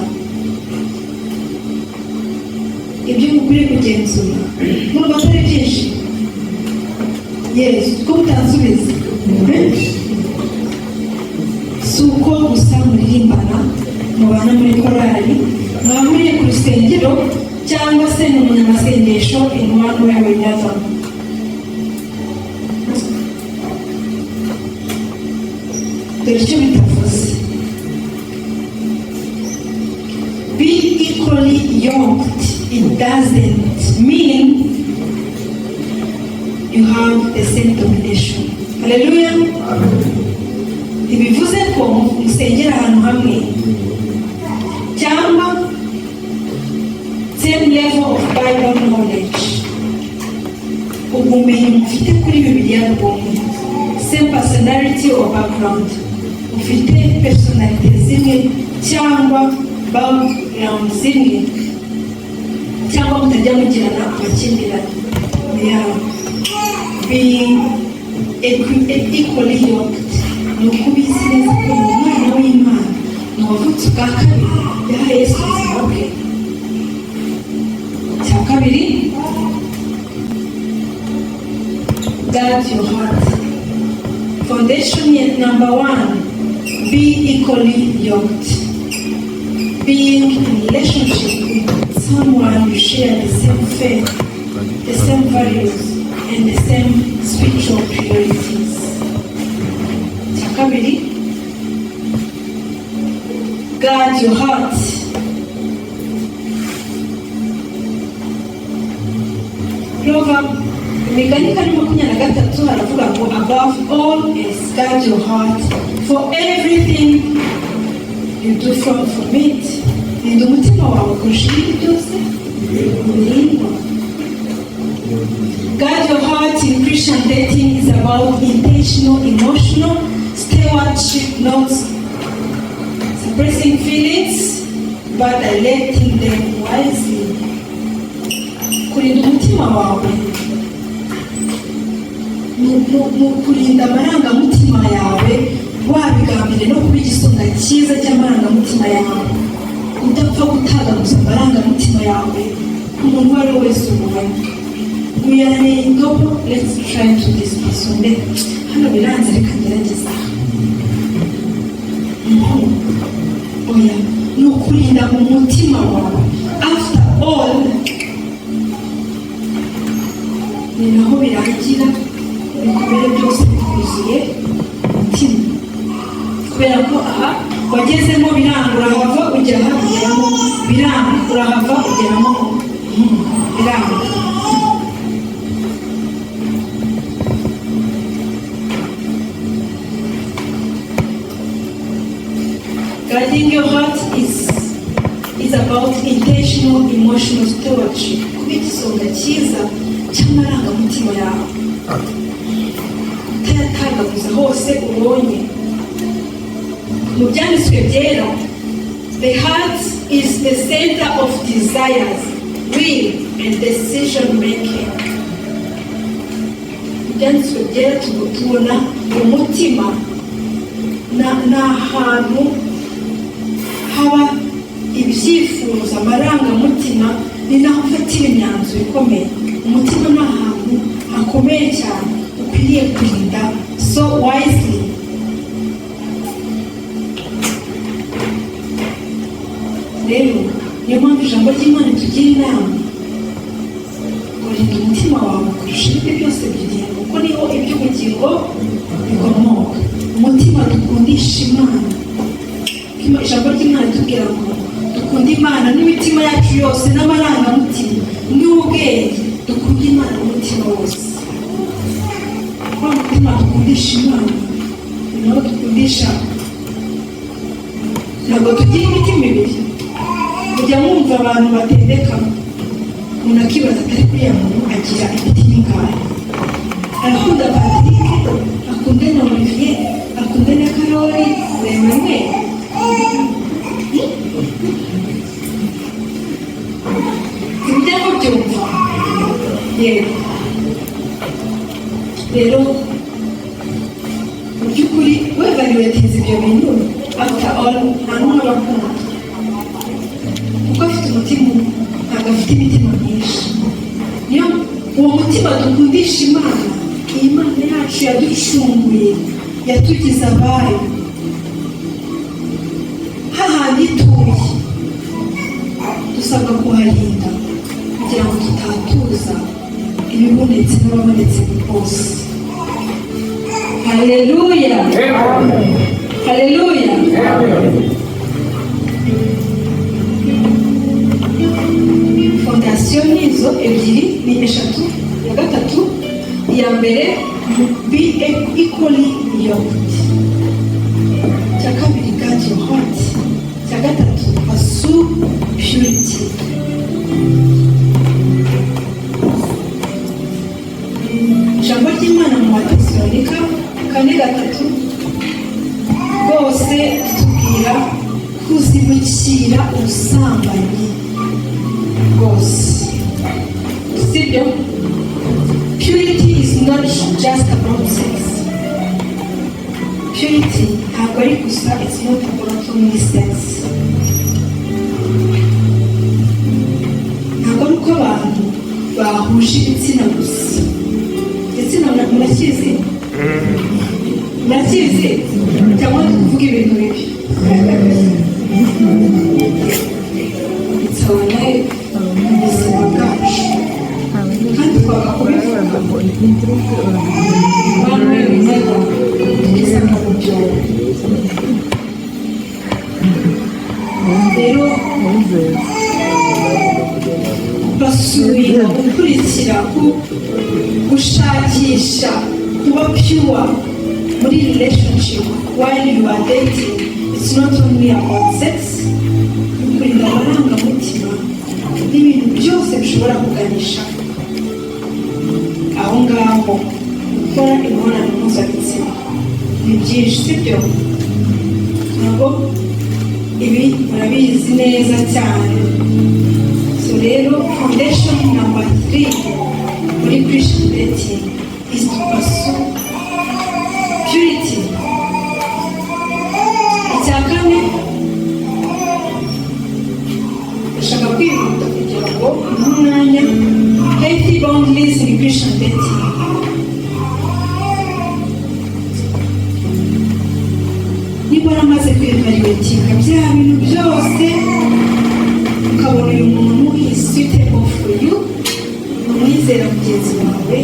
ibyo mukwiye kugenzura nubwo atari byinshi. Yesu ko mutansubiza, si uko gusa muririmbana, mubana muri korali, mwaba muriye ku rusengero cyangwa se ni umunyamasengesho in one way or another. Dore icyo bitavuze. Be equally yoked. It doesn't mean you have the same domination. Hallelujah. Ntibivuze ko musengera ahantu hamwe cyangwa same level of Bible knowledge, ubumenyi mufite kuri Bibiliya bwomwe, same personality or background, ufite personality zimwe cyangwa background zimwe, cyangwa mutajya mugirana amakimbirane. Being equally yoked ni ukubizi neza ko umwana w'Imana ni uwavutse ubwa kabiri yahaye Yesu ubuzima bwe. Cya kabiri, guard your heart. Foundation number 1, be equally yoked. Being in relationship with someone you share the same faith, the same values, and the same spiritual priorities. Kabiri, guard your heart. Imigani 23 haravuga ngo above all else guard your heart, for everything you do from it. Rinda umutima wawe kurusha ibindi byose urindwa. Guard your heart in Christian dating is about intentional, emotional stewardship, not suppressing feelings, but electing them wisely. Kurinda umutima wawe, kurinda amarangamutima yawe, wabigambire no kuba igisonga cyiza cy'amarangamutima yawe, udapfa gutagaguza amarangamutima yawe umuntu uwo ari we wese umubona. We are in couple, let's try to this person. Hano biranze reka ngerageza. Oya, ni ukurinda umutima wawe. After all, ni naho birangira, ibikomere byose bikuzuye umutima. Kubera ko aha wagezemo biranga, urahava ugera hano ugeramo biranga, urahava ugeramo biranga. is about intentional emotional stewardship. Kuba igisonga cyiza cy'amarangamutima yawe, utayatagaguza hose ubonye. Mu byanditswe byera, the heart is the center of desires, will and decision making. Mu byanditswe byera tubona umutima ni ahantu haba ibyifuzo, amarangamutima, ni naho ufatira imyanzuro ikomeye. Umutima ni ahantu hakomeye cyane ukwiriye kurinda so wisely. Rero niyo mpamvu ijambo ry'Imana tugira inama kurinda umutima wawe kurusha ibindi byose by'ubugingo, kuko niho iby'ubugingo bikomoka. Umutima dukundisha Imana. Ijambo ry'Imana ritubwira ngo dukunda Imana n'imitima yacu yose n'amarangamutima n'ubwenge. Dukunda Imana n'umutima wose. Wa mutima dukundisha Imana ni nawo dukundisha. Ntabwo tugira imitima ibiri. Mujya mwumva abantu batendeka, umuntu akibaza atari kuriya muntu agira imitima ingahe? Arakunda Patrick, akunda na Olivier, akunda na Karoli, Emmanuel. Ibyo byumva yego. Rero mu by'ukuri wevaluatinze ibyo bintu after all nta n'umwe abakunda, kuko afite umutima ntabwo afite imitima myinshi. Niyo uwo mutima dukundisha Imana, iyi Mana yacu yaducunguye, yatugize abayo, hahandi ituye dusabwa kuharinda kugira ngo tutatuza ibibonetse n'ababonetse bose. Haleluya, haleluya. Fondasiyo nizo ebyiri, ni eshatu. Ya gatatu, iya mbere be equally yoked. Cya kabiri, guard your heart. Cya gatatu, pursue purity. Ijambo ry'Imana mu Batesalonika 4:3 rwose ritubwira kuzibukira ubusambanyi rwose. Sibyo? Purity is not just about sex. Purity ntabwo ari gusa, it's not about only sex. Ntabwo ari uko abantu bahuje ibitsina gusa. Igitsina murakizi? Murakizi? Cyangwa kuvuga ibintu bibi? It's our life, ubuzima bwacu, kandi twagakubivuga bamwe bimeze tugeze mu byobo. Rero basubira gukurikira gushakisha kuba pure muri relationship while you are dating. It's not only about sex. Kurinda amarangamutima n'ibintu byose bishobora kuganisha aho ngaho. Gukora imibonano mpuzabitsina ni byinshi, sibyo? Ntabwo ibi murabizi neza cyane. So rero foundation number 3 muri Christian dating is to pursue purity. Icya kane, ndashaka kwihuta kugira ngo umwanya, healthy boundaries in Christian dating. Niba waramaze kwivaluatinga bya bintu byose ukabona uyu muntu is suitable for you, umwizera mugenzi wawe,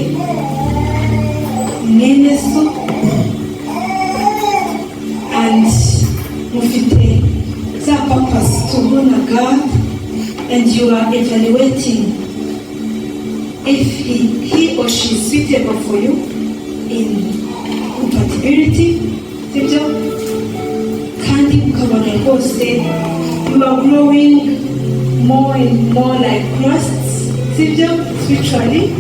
mwene so, and mufite za purpose to honor God, and you are evaluating if he or she is suitable for you in compatibility, sibyo? Kandi ukabona rwose you are growing more and more like Christ, spiritually,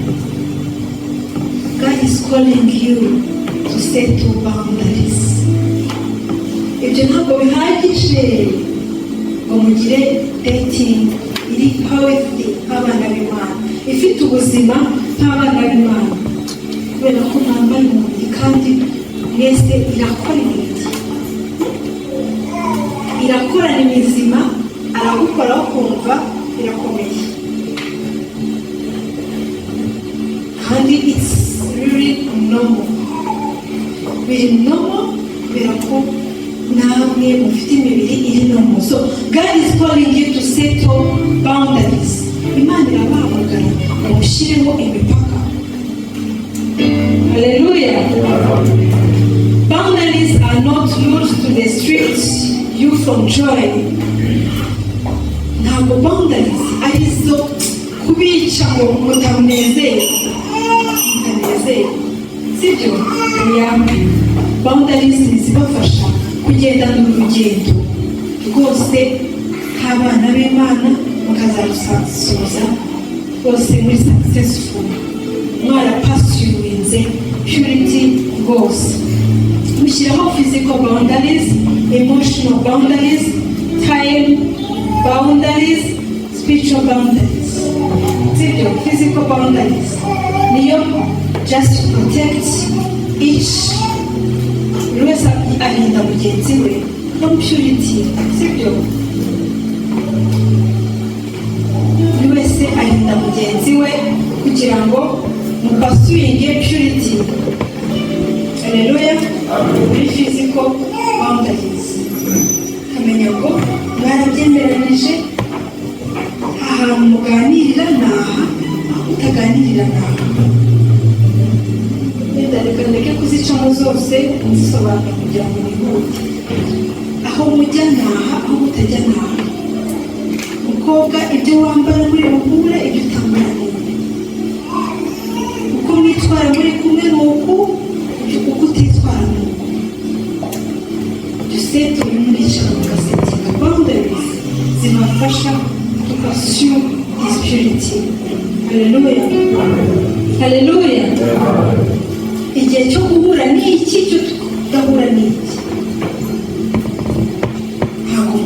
God is calling you to set your boundaries. Ibyo ntabwo bihagije ngo mugire dating iri healthy nk'abana b'Imana, ifite ubuzima nk'abana b'Imana, kubera ko mwambaye umubiri kandi mwese irakora imiti, irakorana imizima, aragukora kumva birakomeye, kandi it's really normal, biri normal kubera ko namwe mufite imibiri iri normal. So God is calling you to settle boundaries. Imana irabahamagara ngo mushireho imipaka. Hallelujah. Boundaries are not rules to restrict you from joy. Ntabwo boundaries ari zo kubica ngo mutanezerwe, sibyo? Yambi boundaries zibafasha kugendana urugendo rwose nk'abana b'Imana, mukazarusoza rwose muri successful, mwarapursuinze purity rwose. Mushyiraho physical boundaries, emotional boundaries, time boundaries, spiritual boundaries. Sibyo? Physical boundaries niyo just to protect each, buri wese arinda mugenzi we from purity. Sibyo? Buri wese arinda mugenzi we kugira ngo mupasuinge purity. Hallelujah. Muri physical boundaries, kamenya ngo mwarabyemeranije, ahantu muganirira naha, aho utaganirira naha. Reka ndeke kuzicamo zose nzisobanura kugira ngo nihute. Aho mujya naha, aho mutajya naha. Mukobwa, ibyo wambara muri buhure, ibyo utambara n'ibyo. Uko mwitwara muri kumwe n'uku, uko utitwara n'uku. Dusete uri muri ijana mugasetinga boundaries zibafasha to pursue this purity. Hallelujah. Hallelujah. Igihe cyo guhura ni iki, cyo tudahura ni iki? Ntabwo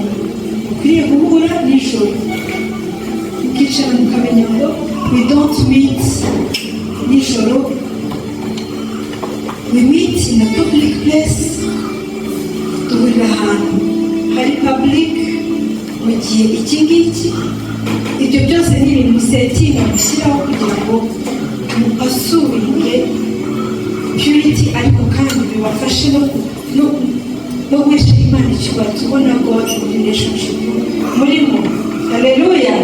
mukwiriye guhura nijoro mukicara mukamenya ngo we don't meet nijoro, we meet in a public place. Duhurira ahantu hari public mu gihe iki ngiki. Ibyo byose ni ibintu musetinga mushyiraho kugira ngo mupasuringe purity, ariko kandi bibafashe no guhesha Imana icyubahiro, tubona God relationship murimo. Hallelujah.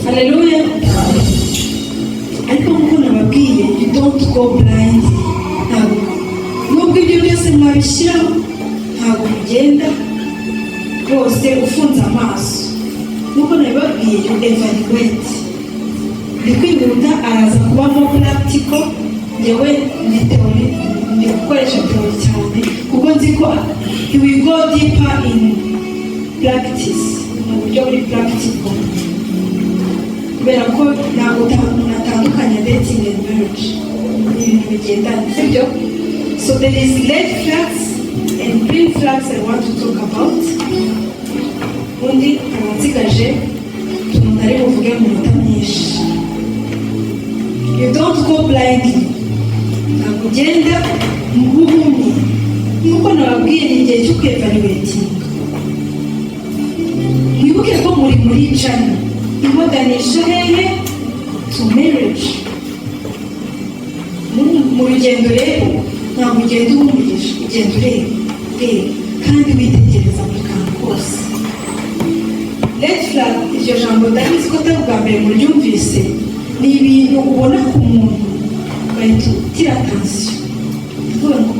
Hallelujah. Ariko nk'uko nababwiye, you don't go blind. Nubwo ibyo byose mwabishyiraho, ntabwo mugenda rwose ufunze amaso. Nk'uko nabibabwiye, you evaluate. Ndi kwihuta, araza kubamo practical. Yewe ni teori, ndi gukoresha teori cyane kuko nzi ko he will go deeper in practice, mu buryo buri practical, kubera ko ntabwo natandukanya dating and marriage, ni ibintu bigendana, sibyo? So there is red flags and green flags I want to talk about. Undi abansigaje umuntu ari buvuge mu minota myinshi. You don't go blindly. Ntabwo ugenda mubuhumyi. Nk'uko nababwiye, ni igihe cyo kwevaluatinga. Mwibuke ko muri jana ibaganisha hehe to marriage. Mu rugendo rero ntabwo ugenda uhumurisha, ugenda ureba kandi witegereza buri kantu kose. Red flag, iryo jambo ndabizi ko atari ubwa mbere muryumvise. Ni ibintu ubona ku muntu ugahita ugira atansiyo, uvuga ngo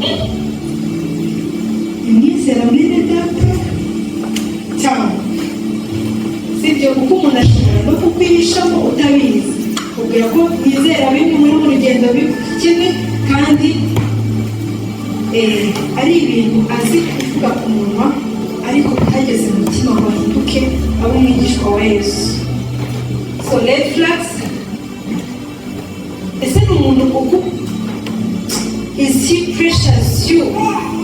imyizera mwene data cyangwa sibyo, kuko umuntu ashobora no kukwihishamo utabizi, ubwira ko mwizera bimwe muri mu rugendo kimwe, kandi ari ibintu azi kuvuga ku munwa ariko bitageze mu mutima ngo ahinduke abe umwigishwa wa Yesu. So red flags, ese ni umuntu uku, is he pressures you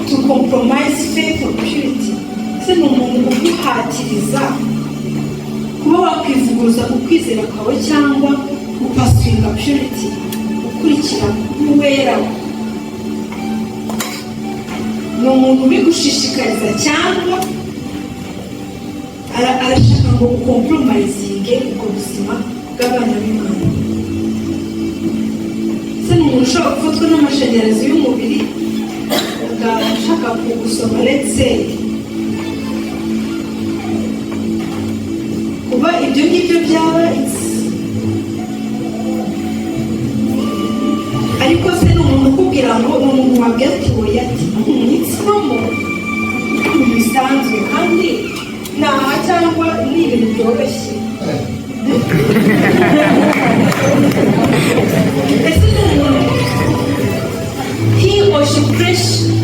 to compromise faith or purity? Ese ni umuntu uguhatiriza kuba wakwivuguruza ku kwizera kwawe cyangwa gupasuringa purity, ukurikira n'uwera? Ni umuntu ubigushishikariza cyangwa arashaka ngo ukompromisinge ubwo buzima bw'abana b'Imana? Ese ni umuntu ushobora gufatwa n'amashanyarazi y'umubiri agashaka kugusoma, let's say kuba ibyo ngibyo byaba ariko se ni umuntu ukubwira ngo ni umuntu wabwira ati oya, ati nitsamo bisanzwe kandi naha cyangwa ni ibintu byoroshye? Ese ni umuntu he or she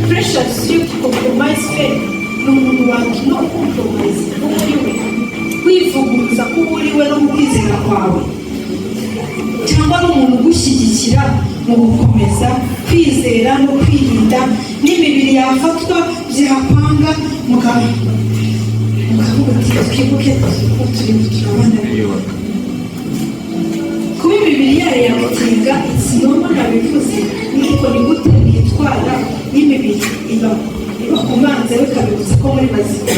pressures you to compromise faith? Ni umuntu wakino compromise uriwe, wivuguruza ko uriwe no mu kwizera kwawe, cyangwa ni umuntu ugushyigikira mu gukomeza kwizera no kwirinda n'imibiri yafatwa byahapanga mukavuga ati twibuke ko turi abana b'Imana. Kuba imibiri yayo yamutinga ikinoma nabivuze, niko ni gute mwitwara n'imibiri iba ku manza bikabibuza ko muri bazima?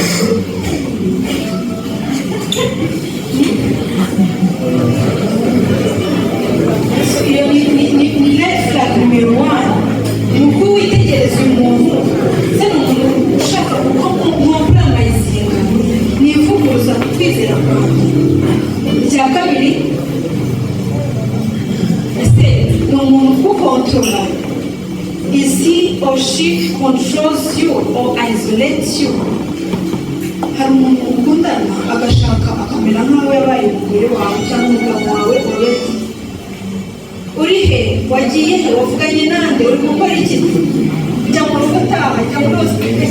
Iyo ni red flag numero 1. Ni uko witegereza umuntu, se ni umuntu ushaka gukompromisinga, ni ivuguruza ku kwizera kwawe. Icya kabiri, ese ni umuntu ugukontrola. Is he or she controls you or isolates you? Hari umuntu ukundana agashaka akamera nk'aho yabaye umugore wawe cyangwa umugabo wawe already. Uri he? Wagiye he? Wavuganye nande? Uri gukora iki? Jya mu rugo utaha, jya muri hospital.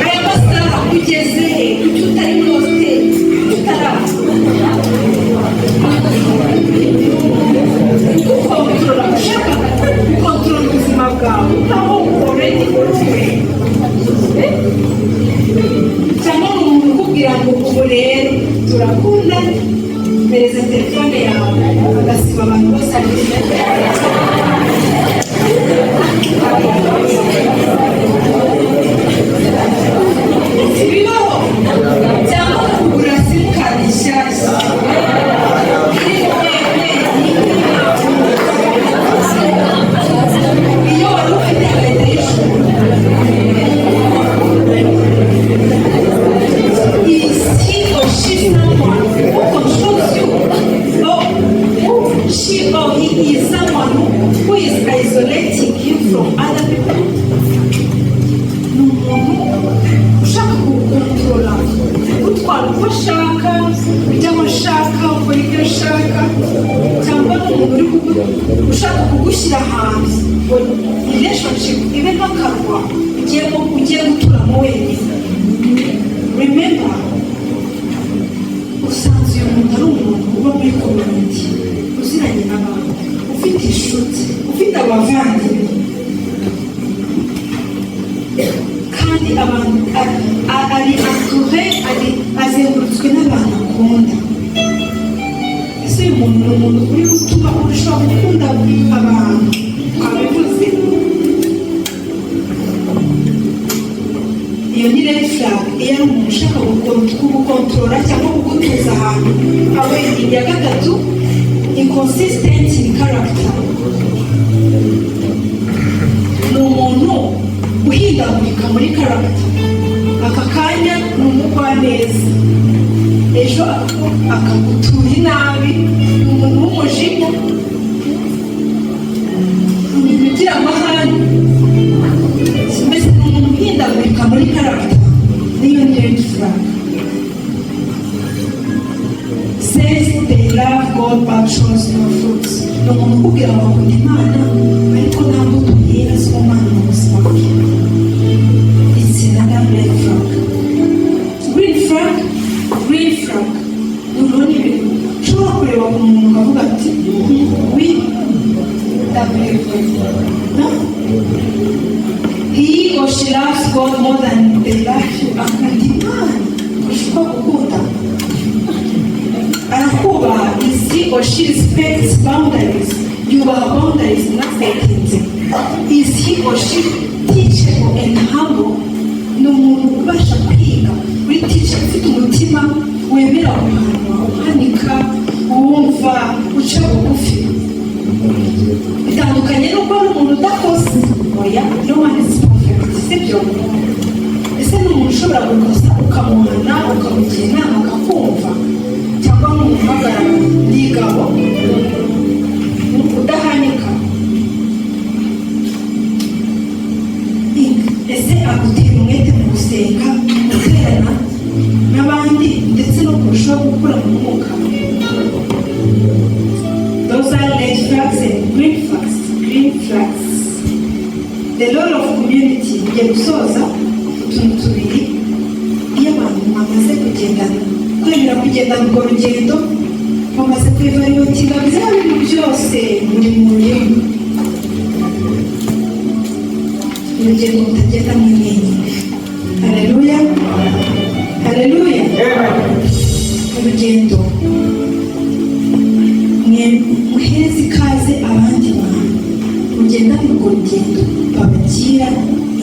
Aya masaha ugeze he? Kuki utari muri hospital? Utaraha? Gukontrola, ushaka gukontrola ubuzima bwawe nkaho already uriwe. Cyangwa ni umuntu ukubwira ngo ubu rero turakunda, mpereza telefone yawe, agasiba abantu bose ari ibibaho, cyangwa kugura simukadi nshyashya iyo wari ufite agahita yishyura. Is he or she someone who controls you? Or she or he is someone who is isolating you from other people? Ni umuntu ushaka kugukontrola, utwara uko ashaka, ujya aho ashaka, ukora ibyo ashaka, cyangwa ni umuntu ushaka kugushyira hanze ngo relationship ibe nk'akarwa ugiye guturamo wenyine. Remember, usanze uyu muntu ari umuntu uba muri community, uziranye n'abantu, ufite inshuti, ufite abavandimwe, kandi abantu ari entouré, azengurutswe n'abantu akunda. Ese uyu muntu ni umuntu uri gutuma urushaho gukunda abantu? Twabivuze. Iyo ni red flag. Iyo ari umuntu ushaka kugukontorora cyangwa kugutuza ahantu. Iya gatatu, inconsistent in character. Ni umuntu uhindagurika muri character. Aka kanya ni umugwaneza, ejo akagutura inabi, ni umuntu w'umujinya, umuntu ugira amahane, mbese ni umuntu uhindagurika muri character. Niyo ni red flag. Says they love God but shows no fruits. Ni umuntu ukubwira ngo akunda Imana ariko nta mbuto yera z'Imana mu buzima bwe. umuntu ukavuga ati we no. He or she loves God more than they love you. Akandi Imana ushobora gukunda arakubaha. Is he or she respects boundaries? Yubaha boundaries mwasetinze. Is he or she teachable and humble? Ni umuntu ubasha kwiga uri teacher ufite umutima wemera guhanwa, uhanika, wumva, uca bugufi. Bitandukanye n'uko ari umuntu udakoze. Oya, no one is perfect. Sibyo? Ese ni umuntu ushobora gukosa ukamuhana, ukamugira inama, akakumva, cyangwa nk'umuhagarara n'igabo udahanika. Ese agutera umwete mu gusenga, guterana n'abandi ndetse no kurushaho gukura mu mwuka. Those are red flags and green flags. Green flags. The role of community. Ngiye gusoza utuntu tubiri. Iyo abantu bamaze kugendana, kwemera kugendana urwo rugendo, bamaze kwivariyotinga bya bintu byose muri murimo. Urugendo mutagenda mwenyine. Haleluya. Haleluya. Urugendo muheze ikaze abandi bantu mugendana urwo rugendo, babagira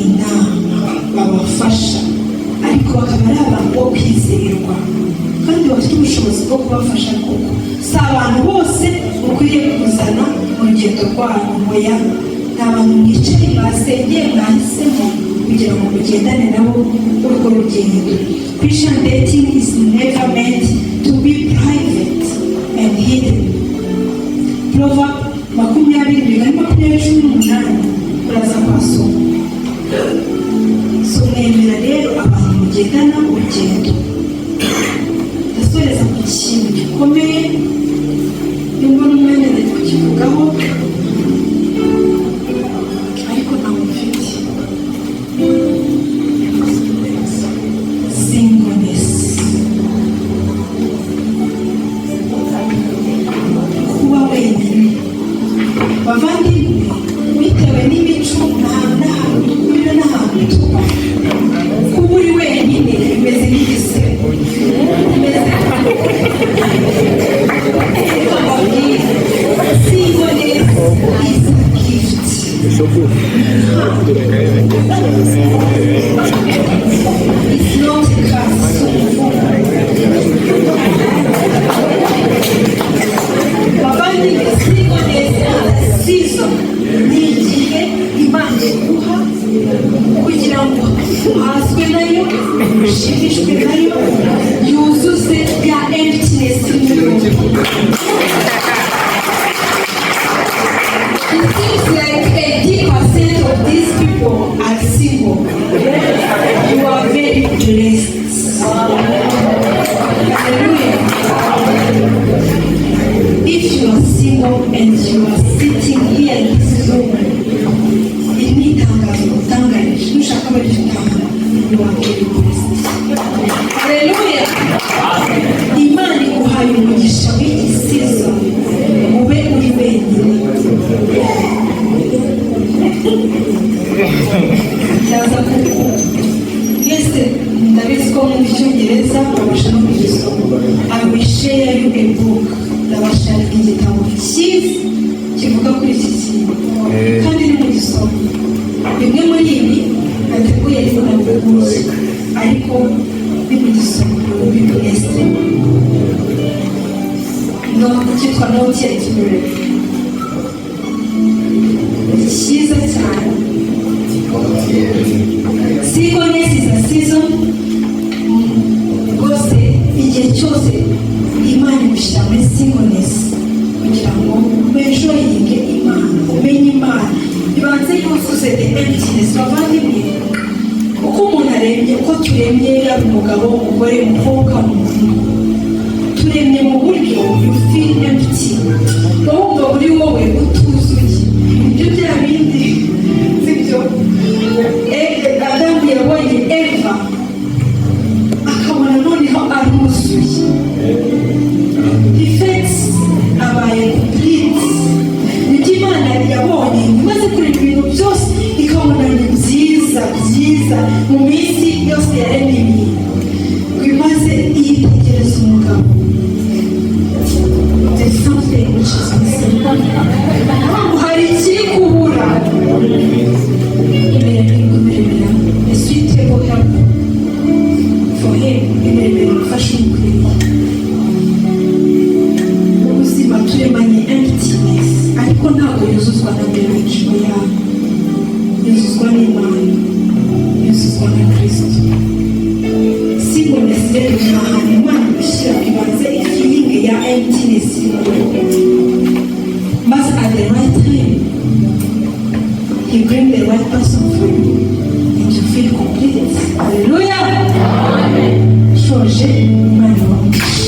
inama, babafasha, ariko bakaba ari abantu bo kwizerwa kandi bafite ubushobozi bwo kubafasha. Koko si abantu bose ukwiriye kuzana mu rugendo rwabo. Oya, ni abantu mwicaye basengeye mwahisemo kugira ngo mugendane nabo urwo rugendo. Christian dating is never meant to be private and hidden. Proverb 20:28 uraza kwasoma. So mwemera rero abantu mugendana urugendo. Ndasoreza ku kintu gikomeye nubwo n'umwanya ndi kukivugaho ariko ntabwo mfite. Singleness. Kuba wenyine. Bavandimwe, bitewe n'imico n'ahantu dukurira n'ahantu tuba, kuba uri wenyine bimeze nk'igisebo. Singleness is a gift. It's not a curse. Bavandimwe, singleness is a season. Ni igihe Imana iguha kugira ngo uhazwe nayo, ushimishwe nayo, yuzuze ya emptiness y'umubiri. It seems like 80% of these people are single. You are very blessed. Hallelujah. If you are single and you are sitting here in this room, ini itangazo utangaje, nushaka bari gutaha, you are very blessed. Hallelujah. Imana iguhaye umugisha w'iki season, ube uri wenyine. Ndaza yese ndabizi ko mu Cyongereza babasha no kugisoma. I will share you a book. Ndabashaka igitabo cyiza kivuga kuri iki kintu kandi ni mu gisoma. Bimwe muri ibi nateguye ariko nabivuze, ariko ni mu gisoma bibwese. No cyitwa Not Yet Married. Cyiza cyane. Singleness is a season. Rwose igihe cyose Imana igushyira muri singleness kugira ngo umenjoyinge Imana, umenye Imana, ibanze yuzuze the emptiness. Bavandimwe, uko umuntu arembye, uko turembye, yaba umugabo, umugore, umukobwa, umuntu, turemye mu buryo you feel empty. Wumva muri wowe utuzuye. Ibyo bya bindi sibyo Adamu yabonye Eva akabona noneho aruzuye. He felt He bring the right person for you and you feel complete. Hallelujah. Amen. Changer, my Lord.